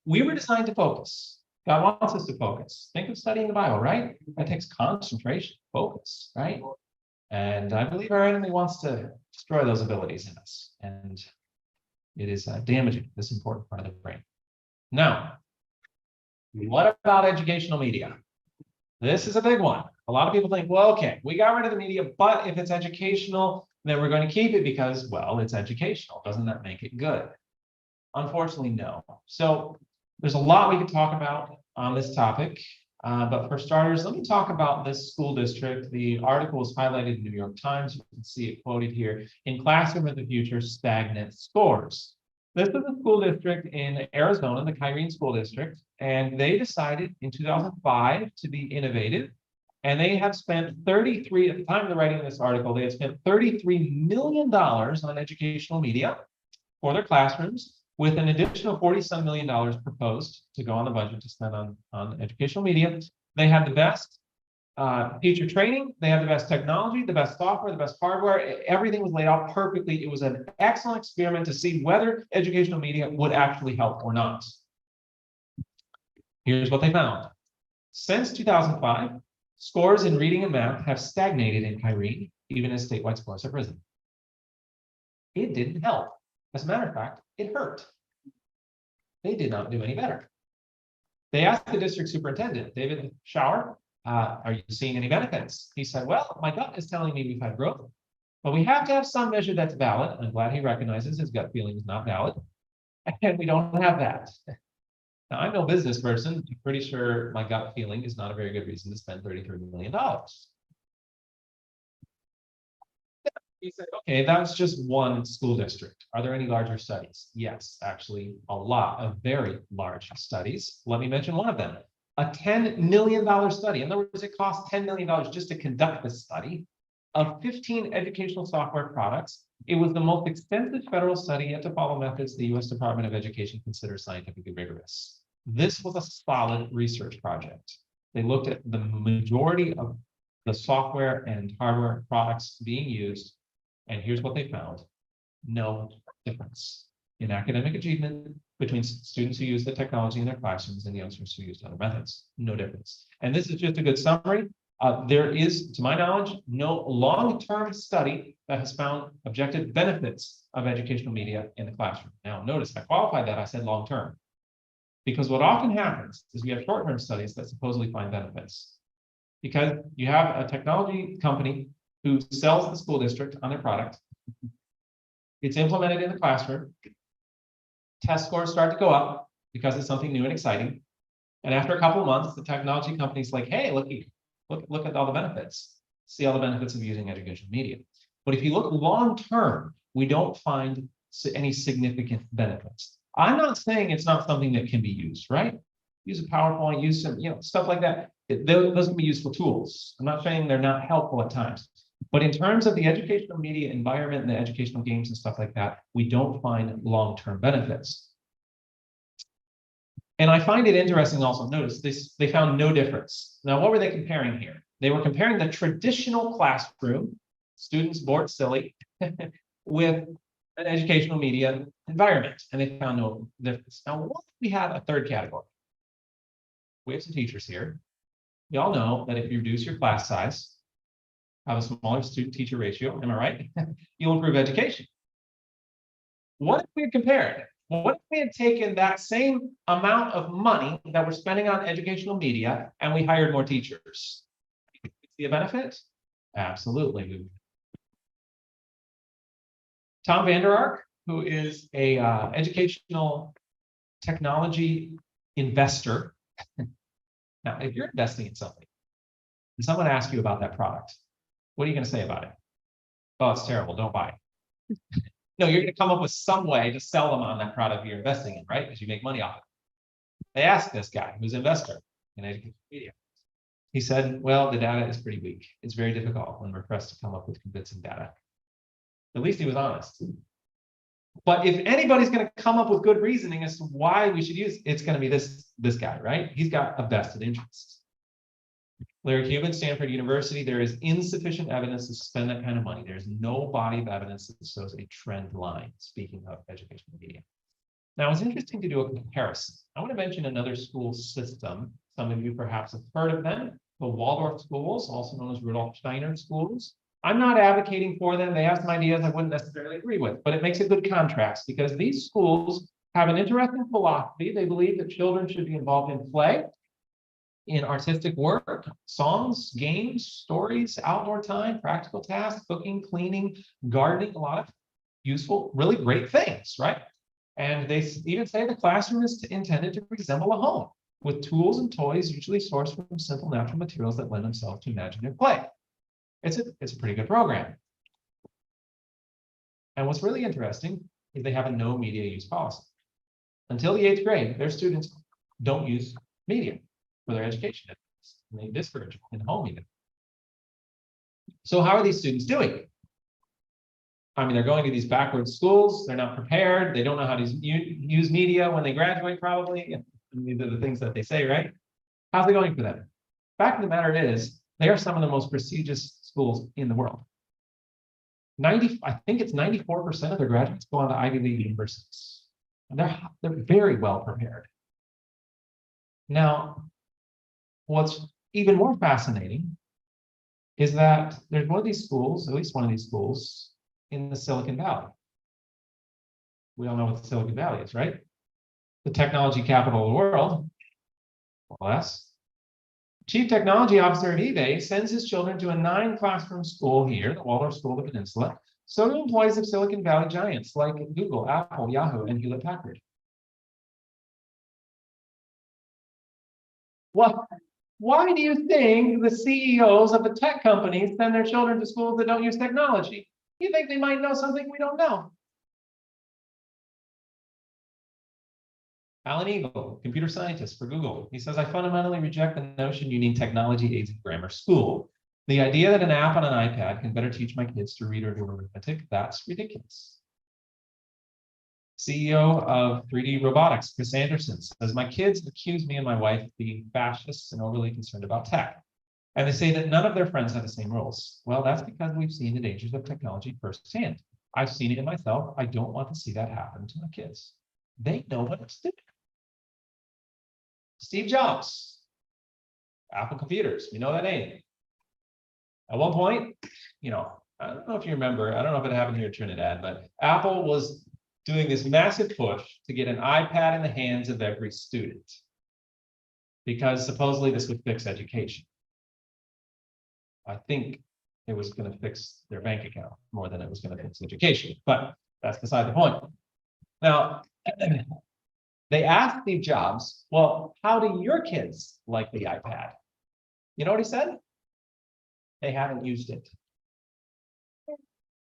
We were designed to focus. God wants us to focus. Think of studying the Bible, right? That takes concentration, focus, right? And I believe our enemy wants to destroy those abilities in us. And it is damaging this important part of the brain. Now, what about educational media? This is a big one. A lot of people think, well, okay, we got rid of the media, but if it's educational, then we're going to keep it because, well, it's educational. Doesn't that make it good? Unfortunately, no. So there's a lot we could talk about on this topic. But for starters, let me talk about this school district. The article is highlighted in New York Times. You can see it quoted here. In Classroom of the Future, Stagnant Scores. This is a school district in Arizona, the Kyrene School District, and they decided in 2005 to be innovative. And they have spent at the time of the writing of this article, they had spent $33 million on educational media for their classrooms, with an additional $47 million proposed to go on the budget to spend on educational media. They had the best teacher training, they had the best technology, the best software, the best hardware. Everything was laid out perfectly. It was an excellent experiment to see whether educational media would actually help or not. Here's what they found. Since 2005, scores in reading and math have stagnated in Kyrene, even as statewide scores have risen. It didn't help. As a matter of fact, it hurt. They did not do any better. They asked the district superintendent, David Schauer, are you seeing any benefits? He said, well, my gut is telling me we've had growth, but we have to have some measure that's valid. I'm glad he recognizes his gut feeling is not valid, and we don't have that. Now, I'm no business person. I'm pretty sure my gut feeling is not a very good reason to spend $33 million. He said, okay, that's just one school district. Are there any larger studies? Yes, actually, a lot of very large studies. Let me mention one of them. A $10 million study. In other words, it cost $10 million just to conduct this study of 15 educational software products. It was the most extensive federal study yet to follow methods the U.S. Department of Education considers scientifically rigorous. This was a solid research project. They looked at the majority of the software and hardware products being used. And here's what they found. No difference in academic achievement between students who use the technology in their classrooms and youngsters who use other methods. No difference. And this is just a good summary. There is, to my knowledge, no long-term study that has found objective benefits of educational media in the classroom. Now, notice I qualified that. I said long-term. Because what often happens is we have short-term studies that supposedly find benefits. Because you have a technology company who sells the school district on their product. It's implemented in the classroom. Test scores start to go up because it's something new and exciting. And after a couple of months, the technology company's like, hey, look at all the benefits. See all the benefits of using educational media. But if you look long-term, we don't find any significant benefits. I'm not saying it's not something that can be used, right? Use a PowerPoint, use some, stuff like that. Those can be useful tools. I'm not saying they're not helpful at times. But in terms of the educational media environment and the educational games and stuff like that, we don't find long-term benefits. And I find it interesting also, notice they found no difference. Now, what were they comparing here? They were comparing the traditional classroom, students bored silly, with an educational media environment, and they found no difference. Now, what if we had a third category? We have some teachers here. You all know that if you reduce your class size, have a smaller student-teacher ratio, am I right? You'll improve education. What if we compared What if we had taken that same amount of money that we're spending on educational media and we hired more teachers? See a benefit? Absolutely. Tom Vander Ark, who is a educational technology investor. Now, if you're investing in something, and someone asks you about that product, what are you going to say about it? Oh, it's terrible. Don't buy it. No, you're going to come up with some way to sell them on that product you're investing in, right? Because you make money off it. They asked this guy, who's an investor in education media. He said, well, the data is pretty weak. It's very difficult when we're pressed to come up with convincing data. At least he was honest. But if anybody's going to come up with good reasoning as to why we should use, it's going to be this guy, right? He's got a vested interest. Larry Cuban, Stanford University, there is insufficient evidence to spend that kind of money. There's no body of evidence that shows a trend line, speaking of educational media. Now, it's interesting to do a comparison. I want to mention another school system. Some of you perhaps have heard of them, the Waldorf schools, also known as Rudolf Steiner schools. I'm not advocating for them. They have some ideas I wouldn't necessarily agree with, but it makes a good contrast because these schools have an interesting philosophy. They believe that children should be involved in play, in artistic work, songs, games, stories, outdoor time, practical tasks, cooking, cleaning, gardening, a lot of useful, really great things, right? And they even say the classroom is intended to resemble a home with tools and toys usually sourced from simple natural materials that lend themselves to imaginative play. It's a pretty good program. And what's really interesting is they have a no media use policy. Until the 8th grade, their students don't use media for their education. And they discourage in home media. So how are these students doing? I mean, they're going to these backwards schools. They're not prepared. They don't know how to use media when they graduate, probably. These are the things that they say, right? How's it going for them? Fact of the matter is, they are some of the most prestigious schools in the world. I think it's 94% of their graduates go on to Ivy League universities. And they're very well prepared. Now, what's even more fascinating is that there's one of these schools, at least one of these schools, in the Silicon Valley. We all know what the Silicon Valley is, right? The technology capital of the world. Well, that's Chief Technology Officer of eBay sends his children to a 9-classroom school here, the Waldorf School of the Peninsula. So do employees of Silicon Valley giants like Google, Apple, Yahoo, and Hewlett Packard. Well, why do you think the CEOs of the tech companies send their children to schools that don't use technology? You think they might know something we don't know? Alan Eagle, computer scientist for Google. He says, I fundamentally reject the notion you need technology aids in grammar school. The idea that an app on an iPad can better teach my kids to read or do arithmetic, that's ridiculous. CEO of 3D Robotics, Chris Anderson, says, my kids accuse me and my wife of being fascists and overly concerned about tech. And they say that none of their friends have the same roles. Well, that's because we've seen the dangers of technology firsthand. I've seen it in myself. I don't want to see that happen to my kids. They know what it's doing. Steve Jobs, Apple Computers, we know that name. At one point, I don't know if you remember, I don't know if it happened here in Trinidad, but Apple was doing this massive push to get an iPad in the hands of every student because supposedly this would fix education. I think it was going to fix their bank account more than it was going to fix education, but that's beside the point. Now, they asked Steve Jobs, well, how do your kids like the iPad? You know what he said? They haven't used it.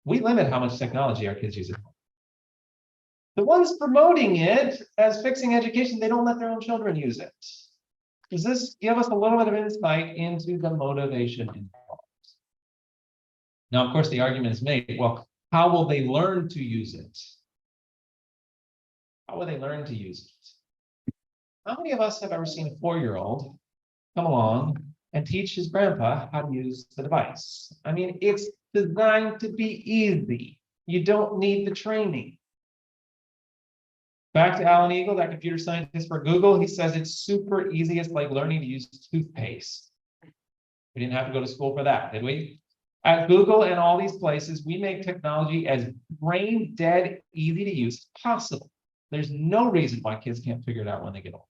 We limit how much technology our kids use at home. The ones promoting it as fixing education, they don't let their own children use it. Does this give us a little bit of insight into the motivation involved? Now, of course, the argument is made, well, how will they learn to use it? How will they learn to use it? How many of us have ever seen a 4-year-old come along and teach his grandpa how to use the device? I mean, it's designed to be easy. You don't need the training. Back to Alan Eagle, that computer scientist for Google, he says it's super easy. It's like learning to use toothpaste. We didn't have to go to school for that, did we? At Google and all these places, we make technology as brain dead easy to use as possible. There's no reason why kids can't figure it out when they get old.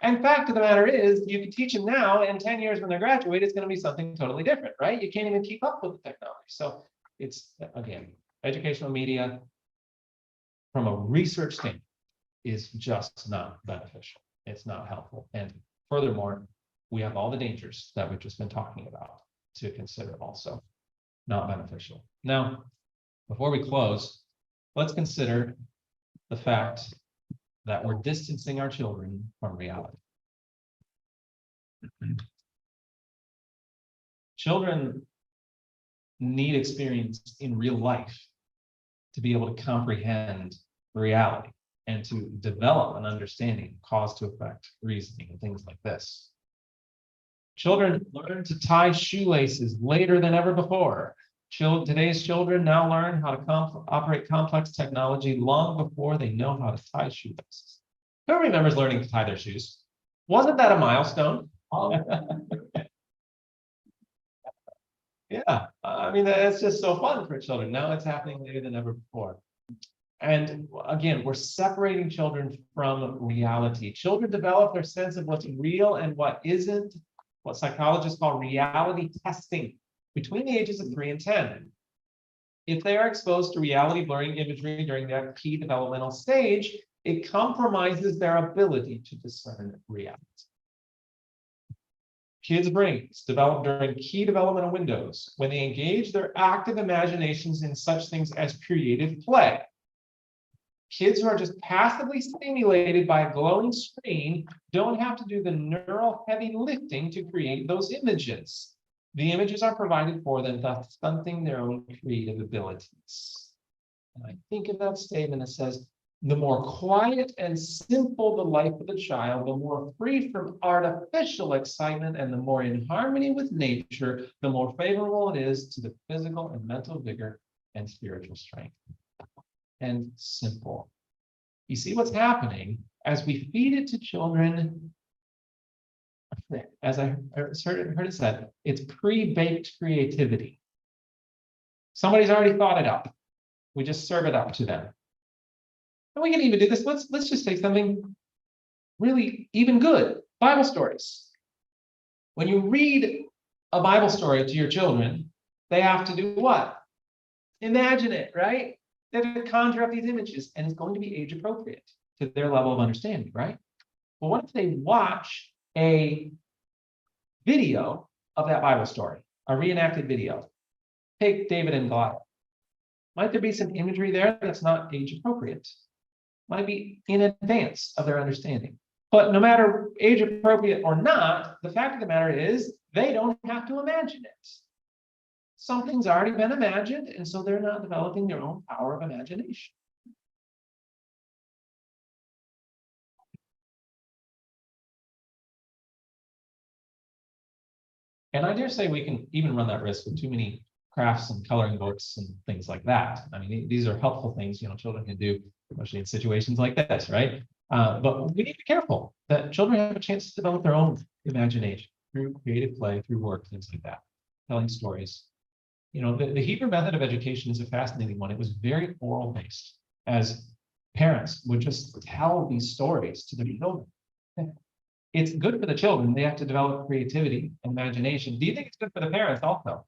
And fact of the matter is, you can teach them now, and 10 years when they graduate, it's going to be something totally different, right? You can't even keep up with the technology. So it's, again, educational media from a research standpoint is just not beneficial. It's not helpful. And furthermore, we have all the dangers that we've just been talking about to consider also. Not beneficial. Now, before we close, let's consider the fact that we're distancing our children from reality. Children need experience in real life to be able to comprehend reality and to develop an understanding of cause to effect reasoning and things like this. Children learn to tie shoelaces later than ever before. Today's children now learn how to operate complex technology long before they know how to tie shoelaces. Who remembers learning to tie their shoes? Wasn't that a milestone? Yeah, I mean, it's just so fun for children. Now it's happening later than ever before. And again, we're separating children from reality. Children develop their sense of what's real and what isn't, what psychologists call reality testing, between the ages of 3 and 10. If they are exposed to reality blurring imagery during that key developmental stage, it compromises their ability to discern reality. Kids' brains develop during key developmental windows when they engage their active imaginations in such things as creative play. Kids who are just passively stimulated by a glowing screen don't have to do the neural heavy lifting to create those images. The images are provided for them, thus stunting their own creative abilities. And I think of that statement that says, the more quiet and simple the life of the child, the more free from artificial excitement and the more in harmony with nature, the more favorable it is to the physical and mental vigor and spiritual strength. And simple. You see what's happening as we feed it to children. As I heard it said, it's pre-baked creativity. Somebody's already thought it up. We just serve it up to them. And we can even do this. Let's just say something really even good. Bible stories. When you read a Bible story to your children, they have to do what? Imagine it, right? They have to conjure up these images, and it's going to be age appropriate to their level of understanding, right? Well, what if they watch a video of that Bible story, a reenacted video? Take David and Goliath. Might there be some imagery there that's not age appropriate? Might be in advance of their understanding. But no matter age appropriate or not, the fact of the matter is they don't have to imagine it. Something's already been imagined, and so they're not developing their own power of imagination. And I dare say we can even run that risk with too many crafts and coloring books and things like that. I mean, these are helpful things, children can do, especially in situations like this, right? But we need to be careful that children have a chance to develop their own imagination through creative play, through work, things like that, telling stories. The Hebrew method of education is a fascinating one. It was very oral based, as parents would just tell these stories to their children. It's good for the children. They have to develop creativity and imagination. Do you think it's good for the parents also?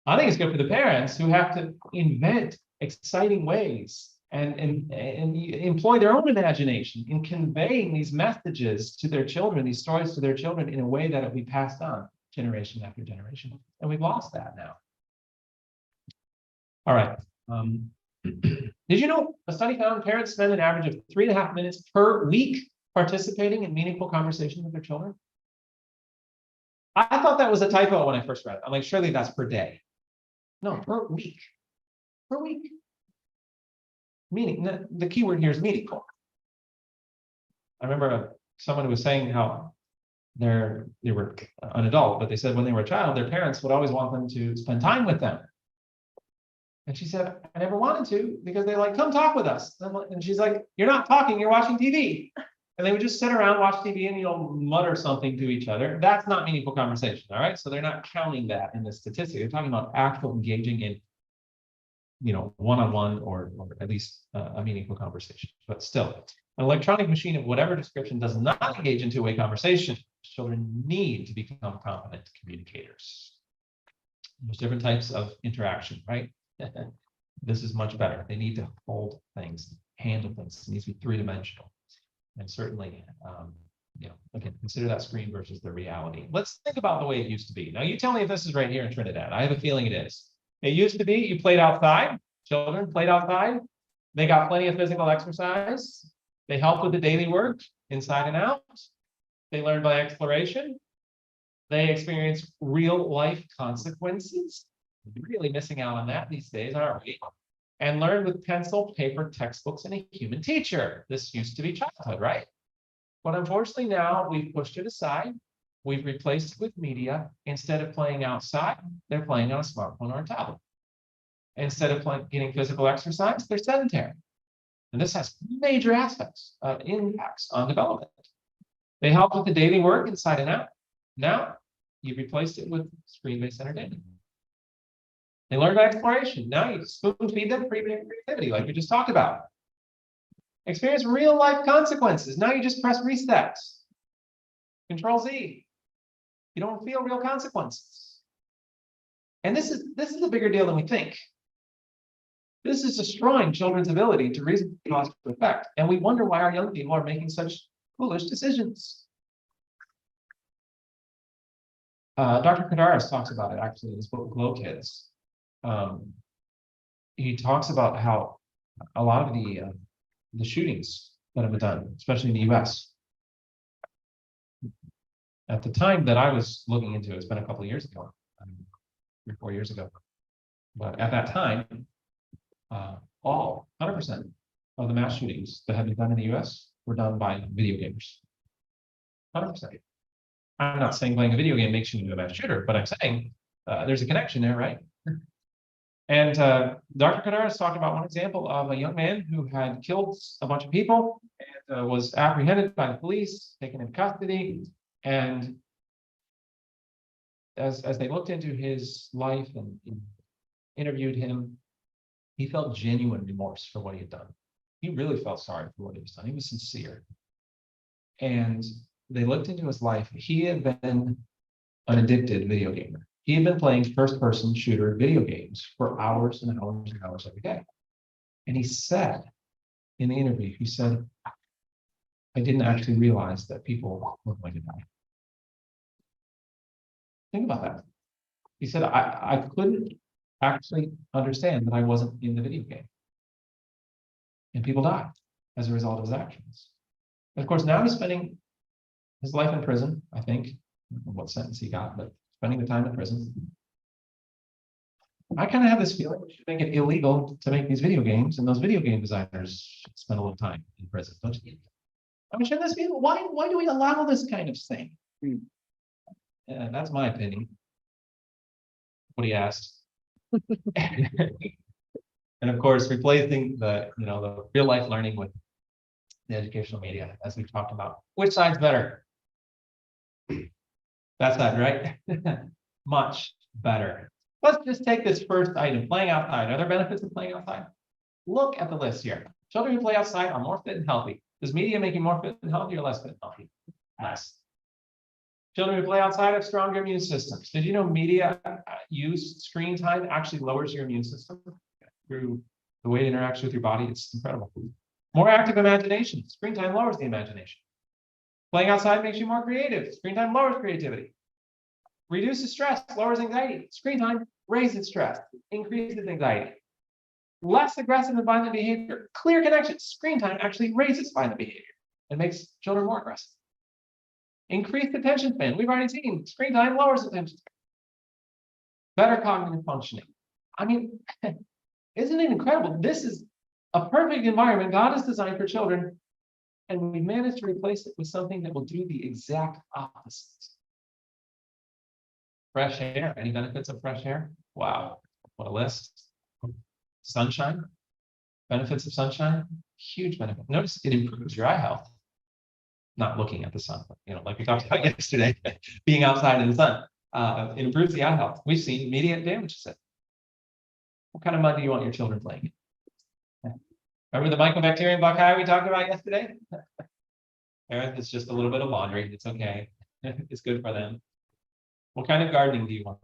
I think it's good for the parents who have to invent exciting ways and employ their own imagination in conveying these messages to their children, these stories to their children in a way that it will be passed on generation after generation. And we've lost that now. All right. Did you know a study found parents spend an average of 3.5 minutes per week participating in meaningful conversation with their children? I thought that was a typo when I first read it. I'm like, surely that's per day. No, per week. Per week. Meaning, the key word here is meaningful. I remember someone who was saying how they were an adult, but they said when they were a child, their parents would always want them to spend time with them. And she said, I never wanted to because they're like, come talk with us. And she's like, you're not talking, you're watching TV. And they would just sit around, watch TV, and mutter something to each other. That's not meaningful conversation, all right? So they're not counting that in the statistic. They're talking about actual engaging in one-on-one or at least a meaningful conversation. But still, an electronic machine of whatever description does not engage in two-way conversation. Children need to become competent communicators. There's different types of interaction, right? This is much better. They need to hold things, handle things. It needs to be three-dimensional. And certainly, again, consider that screen versus the reality. Let's think about the way it used to be. Now, you tell me if this is right here in Trinidad. I have a feeling it is. It used to be you played outside. Children played outside. They got plenty of physical exercise. They helped with the daily work inside and out. They learned by exploration. They experienced real life consequences. We're really missing out on that these days, aren't we? And learned with pencil, paper, textbooks, and a human teacher. This used to be childhood, right? But unfortunately now we've pushed it aside. We've replaced it with media. Instead of playing outside, they're playing on a smartphone or a tablet. Instead of getting physical exercise, they're sedentary. And this has major impacts on development. They help with the daily work inside and out. Now, you've replaced it with screen-based entertainment. They learn by exploration. Now you spoon feed them creativity, like we just talked about. Experience real life consequences. Now you just press reset. Control Z. You don't feel real consequences. And this is a bigger deal than we think. This is destroying children's ability to reason cause to effect. And we wonder why our young people are making such foolish decisions. Dr. Kadaris talks about it actually in his book, Glow Kids. He talks about how a lot of the shootings that have been done, especially in the US. At the time that I was looking into it, it's been a couple of years ago, 3 or 4 years ago. But at that time, 100% of the mass shootings that have been done in the US were done by video gamers. 100%. I'm not saying playing a video game makes you into a mass shooter, but I'm saying there's a connection there, right? And Dr. Kadaris talked about one example of a young man who had killed a bunch of people and was apprehended by the police, taken into custody. And as they looked into his life and interviewed him, he felt genuine remorse for what he had done. He really felt sorry for what he was done. He was sincere. And they looked into his life. He had been an addicted video gamer. He had been playing first-person shooter video games for hours and hours and hours every day. And he said in the interview, he said, I didn't actually realize that people were going to die. Think about that. He said, I couldn't actually understand that I wasn't in the video game. And people died as a result of his actions. And of course, now he's spending his life in prison, I think. I don't know what sentence he got, but spending the time in prison. I kind of have this feeling we should make it illegal to make these video games, and those video game designers should spend a little time in prison, don't you? I mean, shouldn't this be, why do we allow this kind of thing? Yeah, that's my opinion. What he asked. And of course, replacing the real life learning with the educational media, as we've talked about. Which side's better? That side, right? Much better. Let's just take this first item, playing outside. Are there benefits of playing outside? Look at the list here. Children who play outside are more fit and healthy. Does media make you more fit and healthy or less fit and healthy? Less. Children who play outside have stronger immune systems. Did you know media use screen time actually lowers your immune system through the way it interacts with your body? It's incredible. More active imagination. Screen time lowers the imagination. Playing outside makes you more creative. Screen time lowers creativity. Reduces stress, lowers anxiety. Screen time raises stress, increases anxiety. Less aggressive and violent behavior. Clear connection. Screen time actually raises violent behavior and makes children more aggressive. Increased attention span. We've already seen screen time lowers attention span. Better cognitive functioning. I mean, isn't it incredible? This is a perfect environment God has designed for children, and we managed to replace it with something that will do the exact opposite. Fresh air. Any benefits of fresh air? Wow, what a list. Sunshine. Benefits of sunshine. Huge benefit. Notice it improves your eye health. Not looking at the sun, but, like we talked about yesterday, being outside in the sun. It improves the eye health. We've seen media damages it. What kind of mud do you want your children playing in? Remember the mycobacterium bacilli we talked about yesterday? Parents, it's just a little bit of laundry. It's okay. It's good for them. What kind of gardening do you want?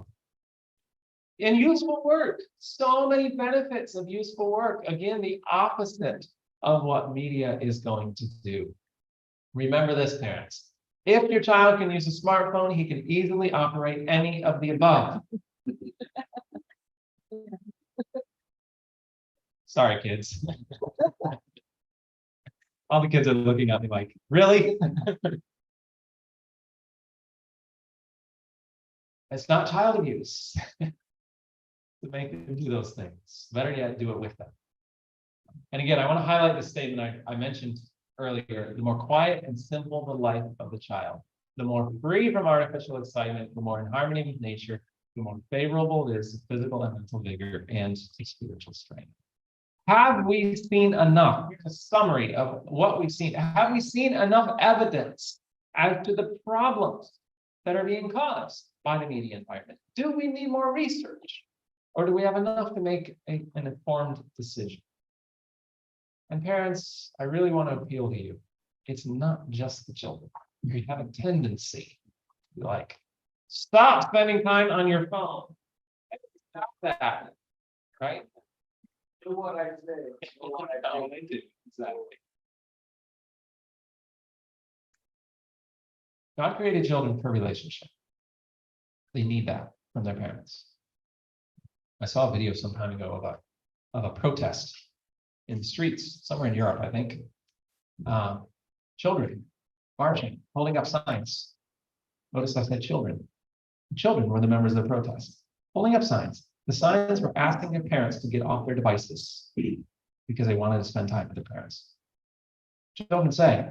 And useful work. So many benefits of useful work. Again, the opposite of what media is going to do. Remember this, parents. If your child can use a smartphone, he can easily operate any of the above. Sorry, kids. All the kids are looking at me like, really? It's not child abuse to make them do those things. Better yet, do it with them. And again, I want to highlight the statement I mentioned earlier. The more quiet and simple the life of the child, the more free from artificial excitement, the more in harmony with nature, the more favorable it is to physical and mental vigor and to spiritual strength. Have we seen enough? Here's a summary of what we've seen. Have we seen enough evidence as to the problems that are being caused by the media environment? Do we need more research? Or do we have enough to make an informed decision? And parents, I really want to appeal to you. It's not just the children. You have a tendency to be like, stop spending time on your phone. Stop that, right? Do what I say. Do what I do. Do. Exactly. God created children for relationship. They need that from their parents. I saw a video some time ago of a protest in the streets, somewhere in Europe, I think. Children marching, holding up signs. Notice I said children. Children were the members of the protest, holding up signs. The signs were asking their parents to get off their devices because they wanted to spend time with their parents. Children say,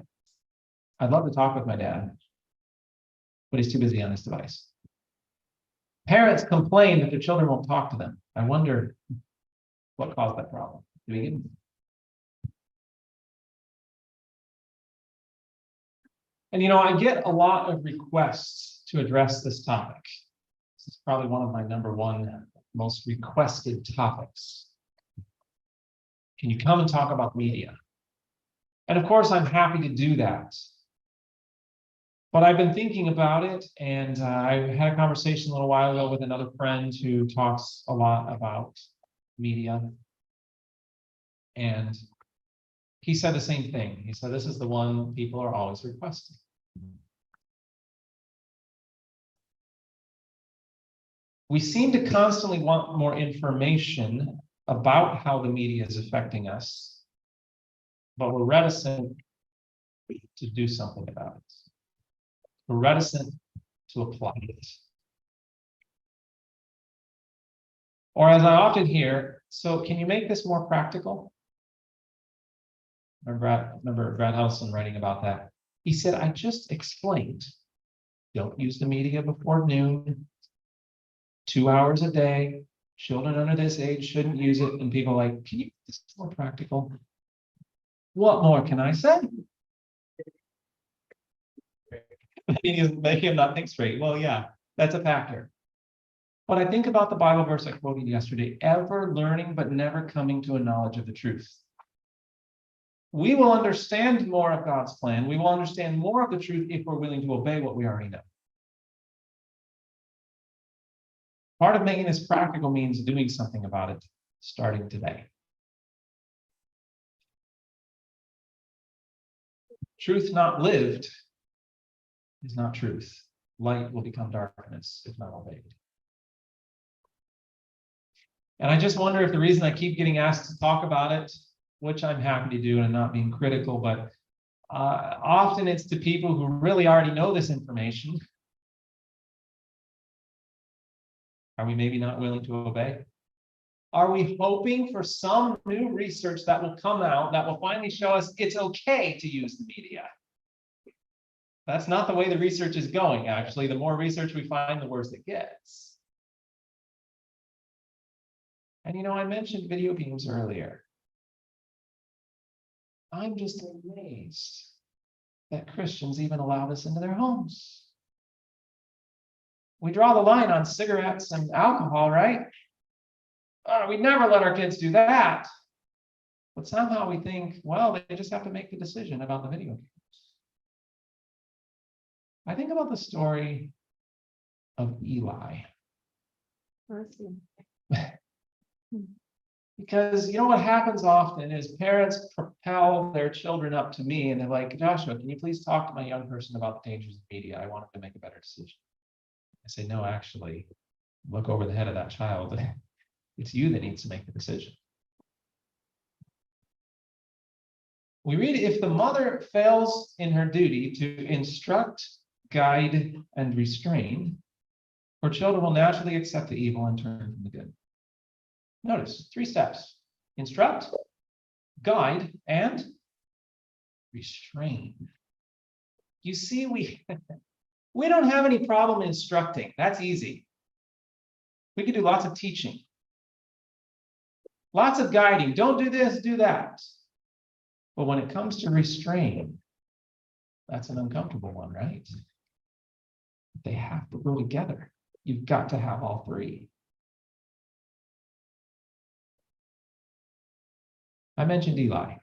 I'd love to talk with my dad, but he's too busy on his device. Parents complain that their children won't talk to them. I wonder what caused that problem. Do we get And I get a lot of requests to address this topic. This is probably one of my number one most requested topics. Can you come and talk about media? And of course, I'm happy to do that. But I've been thinking about it, and I had a conversation a little while ago with another friend who talks a lot about media. And he said the same thing. He said, this is the one people are always requesting. We seem to constantly want more information about how the media is affecting us, but we're reticent to do something about it. We're reticent to apply it. Or as I often hear, so can you make this more practical? Remember Brad Housen writing about that. He said, I just explained, don't use the media before noon, 2 hours a day, children under this age shouldn't use it. And people are like, can you make this more practical? What more can I say? Maybe I'm not thinking straight. Well, yeah, that's a factor. But I think about the Bible verse I quoted yesterday, ever learning but never coming to a knowledge of the truth. We will understand more of God's plan. We will understand more of the truth if we're willing to obey what we already know. Part of making this practical means doing something about it, starting today. Truth not lived is not truth. Light will become darkness if not obeyed. And I just wonder if the reason I keep getting asked to talk about it, which I'm happy to do and I'm not being critical, but often it's to people who really already know this information. Are we maybe not willing to obey? Are we hoping for some new research that will come out that will finally show us it's okay to use the media? That's not the way the research is going, actually. The more research we find, the worse it gets. And I mentioned video games earlier. I'm just amazed that Christians even allow this into their homes. We draw the line on cigarettes and alcohol, right? Oh, we never let our kids do that. But somehow we think, well, they just have to make the decision about the video games. I think about the story of Eli. Because you know what happens often is parents propel their children up to me and they're like, Joshua, can you please talk to my young person about the dangers of media? I want them to make a better decision. I say, no, actually, look over the head of that child. It's you that needs to make the decision. We read, if the mother fails in her duty to instruct, guide, and restrain, her children will naturally accept the evil and turn from the good. Notice 3 steps: instruct, guide, and restrain. You see, we don't have any problem instructing. That's easy. We can do lots of teaching, lots of guiding. Don't do this, do that. But when it comes to restrain, that's an uncomfortable one, right? They have to go together. You've got to have all 3. I mentioned Eli.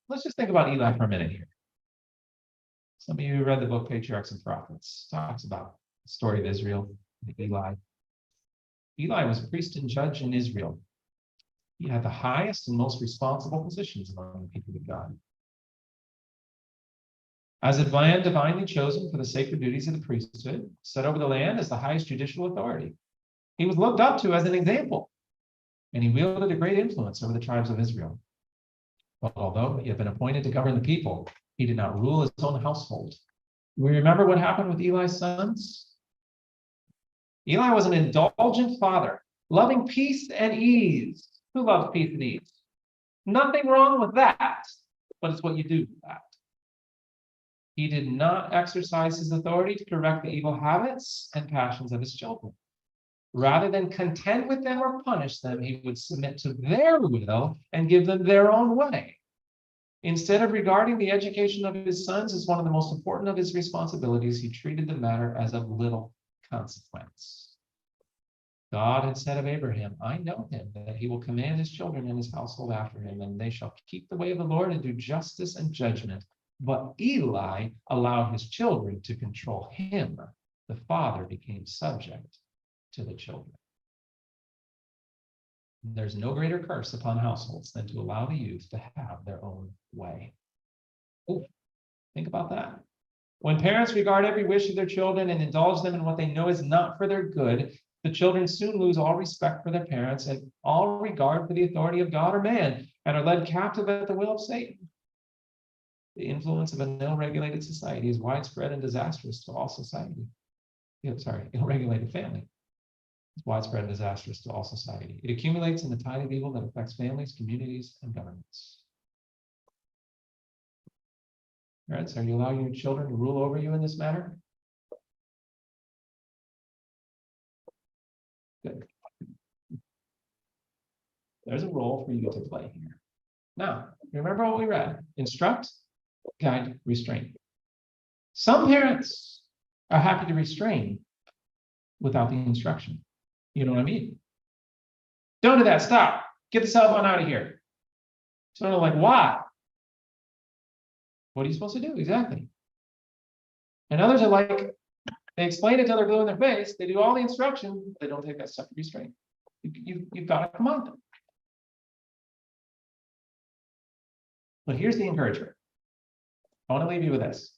Let's just think about Eli for a minute here. Some of you read the book Patriarchs and Prophets. Talks about the story of Israel, Eli. Eli was a priest and judge in Israel. He had the highest and most responsible positions among the people of God. As a man divinely chosen for the sacred duties of the priesthood, set over the land as the highest judicial authority. He was looked up to as an example, and he wielded a great influence over the tribes of Israel. But although he had been appointed to govern the people, he did not rule his own household. We remember what happened with Eli's sons? Eli was an indulgent father, loving peace and ease. Who loves peace and ease? Nothing wrong with that, but it's what you do with that. He did not exercise his authority to correct the evil habits and passions of his children. Rather than contend with them or punish them, he would submit to their will and give them their own way. Instead of regarding the education of his sons as one of the most important of his responsibilities, he treated the matter as of little consequence. God had said of Abraham, I know him, that he will command his children and his household after him, and they shall keep the way of the Lord and do justice and judgment. But Eli allowed his children to control him. The father became subject to the children. There's no greater curse upon households than to allow the youth to have their own way. Ooh, think about that. When parents regard every wish of their children and indulge them in what they know is not for their good, the children soon lose all respect for their parents and all regard for the authority of God or man, and are led captive at the will of Satan. The influence of an ill-regulated society is widespread and disastrous to all society. Ill-regulated family. It's widespread and disastrous to all society. It accumulates in the tide of evil that affects families, communities, and governments. Parents, are you allowing your children to rule over you in this matter? Good. There's a role for you to play here. Now, remember what we read. Instruct, guide, restrain. Some parents are happy to restrain without the instruction. You know what I mean? Don't do that. Stop. Get the cell phone out of here. So they're like, why? What are you supposed to do? Exactly. And others are like, they explain it till they're blue in their face. They do all the instruction. But they don't take that step to restrain. You've got to command them. But here's the encouragement. I want to leave you with this.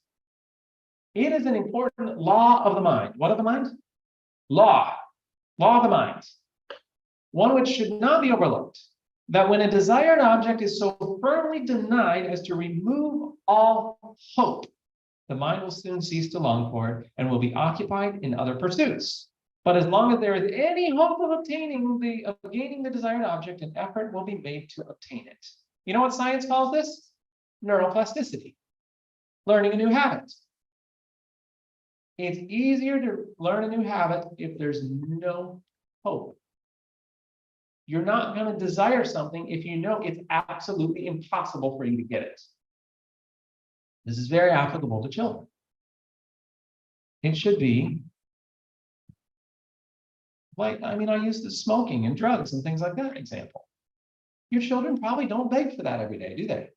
It is an important law of the mind. What of the mind? Law of the mind. One which should not be overlooked. That when a desired object is so firmly denied as to remove all hope, the mind will soon cease to long for it and will be occupied in other pursuits. But as long as there is any hope of gaining the desired object, an effort will be made to obtain it. You know what science calls this? Neuroplasticity. Learning a new habit. It's easier to learn a new habit if there's no hope. You're not going to desire something if you know it's absolutely impossible for you to get it. This is very applicable to children. It should be, Like, I mean, I use the smoking and drugs and things like that example. Your children probably don't beg for that every day, do they?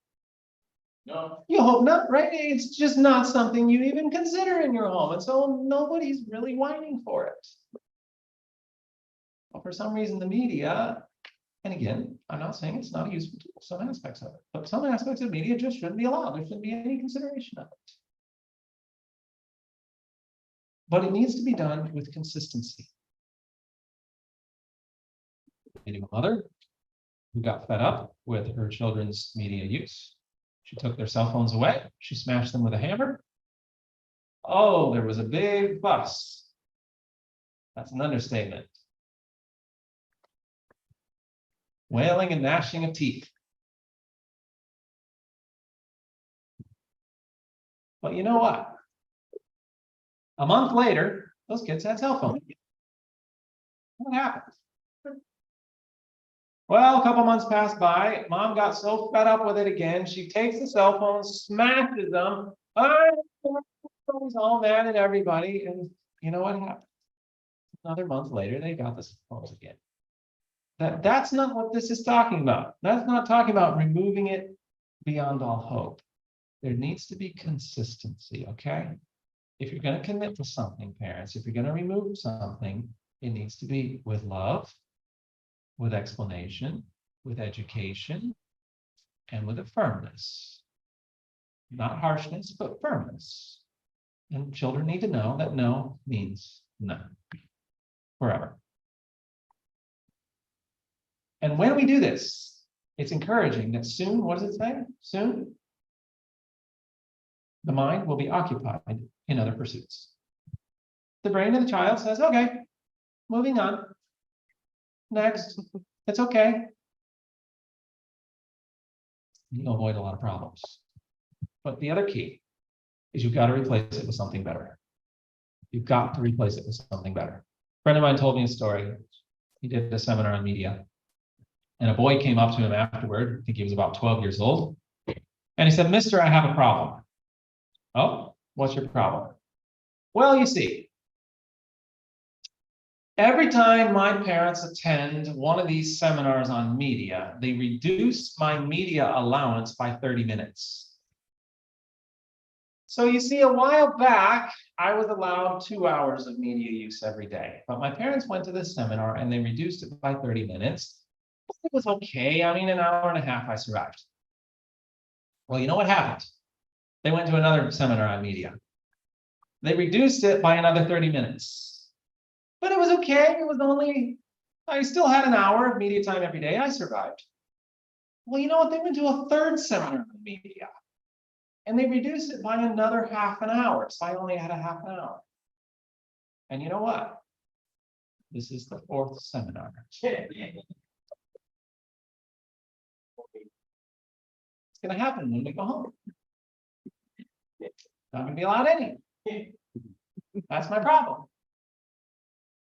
No. You hope not, right? It's just not something you even consider in your home. And so nobody's really whining for it. Well, for some reason, the media, and again, I'm not saying it's not a useful tool, some aspects of it, but some aspects of media just shouldn't be allowed. There shouldn't be any consideration of it. But it needs to be done with consistency. A mother who got fed up with her children's media use. She took their cell phones away. She smashed them with a hammer. Oh, there was a big fuss. That's an understatement. Wailing and gnashing of teeth. But you know what? A month later, those kids had cell phones. What happened? Well, a couple months passed by. Mom got so fed up with it again. She takes the cell phones, smashes them. She's all mad at everybody. And you know what happened? Another month later, they got the cell phones again. That's not what this is talking about. That's not talking about removing it beyond all hope. There needs to be consistency, okay? If you're going to commit to something, parents, if you're going to remove something, it needs to be with love, with explanation, with education, and with a firmness. Not harshness, but firmness. And children need to know that no means no, forever. And when we do this, it's encouraging that soon, what does it say? Soon, the mind will be occupied in other pursuits. The brain of the child says, okay, moving on. Next, it's okay. You'll avoid a lot of problems. But the other key is you've got to replace it with something better. You've got to replace it with something better. A friend of mine told me a story. He did a seminar on media. And a boy came up to him afterward. I think he was about 12 years old. And he said, Mister, I have a problem. Oh, what's your problem? Well, you see, every time my parents attend one of these seminars on media, they reduce my media allowance by 30 minutes. So you see, a while back, I was allowed 2 hours of media use every day. But my parents went to this seminar and they reduced it by 30 minutes. It was okay. I mean, an hour and a half, I survived. Well, you know what happened? They went to another seminar on media. They reduced it by another 30 minutes. But it was okay. It was only, I still had an hour of media time every day. I survived. Well, you know what? They went to a third seminar on media. And they reduced it by another half an hour. So I only had a half an hour. And you know what? This is the fourth seminar. It's going to happen when we go home. Not going to be allowed any. That's my problem.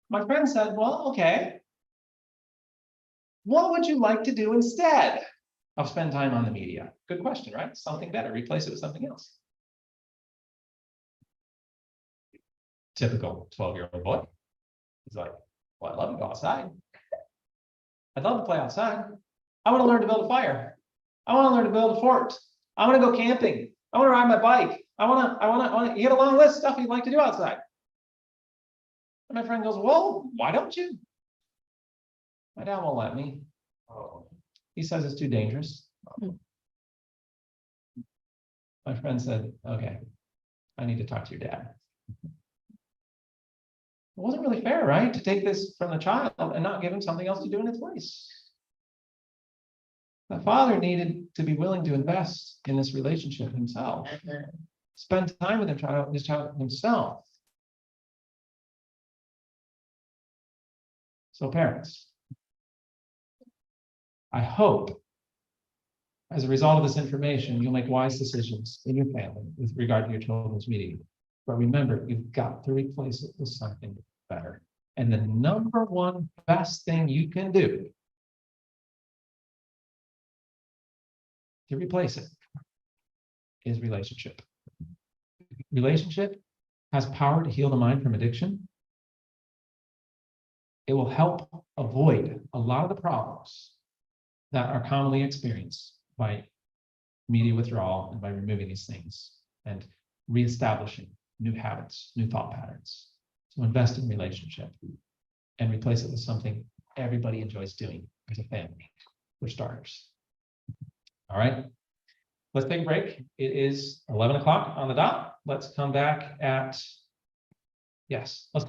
My friend said, well, okay. What would you like to do instead of spend time on the media? Good question, right? Something better. Replace it with something else. Typical 12-year-old boy. He's like, well, I'd love to go outside. I'd love to play outside. I want to learn to build a fire. I want to learn to build a fort. I want to go camping. I want to ride my bike. I want to, you get a long list of stuff you'd like to do outside. And my friend goes, well, why don't you? My dad won't let me. He says it's too dangerous. My friend said, okay, I need to talk to your dad. It wasn't really fair, right? To take this from the child and not give him something else to do in its place. The father needed to be willing to invest in this relationship himself. Spend time with his child himself. So parents, I hope as a result of this information, you'll make wise decisions in your family with regard to your children's media. But remember, you've got to replace it with something better. And the number one best thing you can do to replace it is relationship. Relationship has power to heal the mind from addiction. it will help avoid a lot of the problems that are commonly experienced by media withdrawal and by removing these things and reestablishing new habits, new thought patterns. So invest in relationship and replace it with something everybody enjoys doing as a family, for starters. All right, let's take a break. It is 11 o'clock on the dot. Let's come back at, yes, let's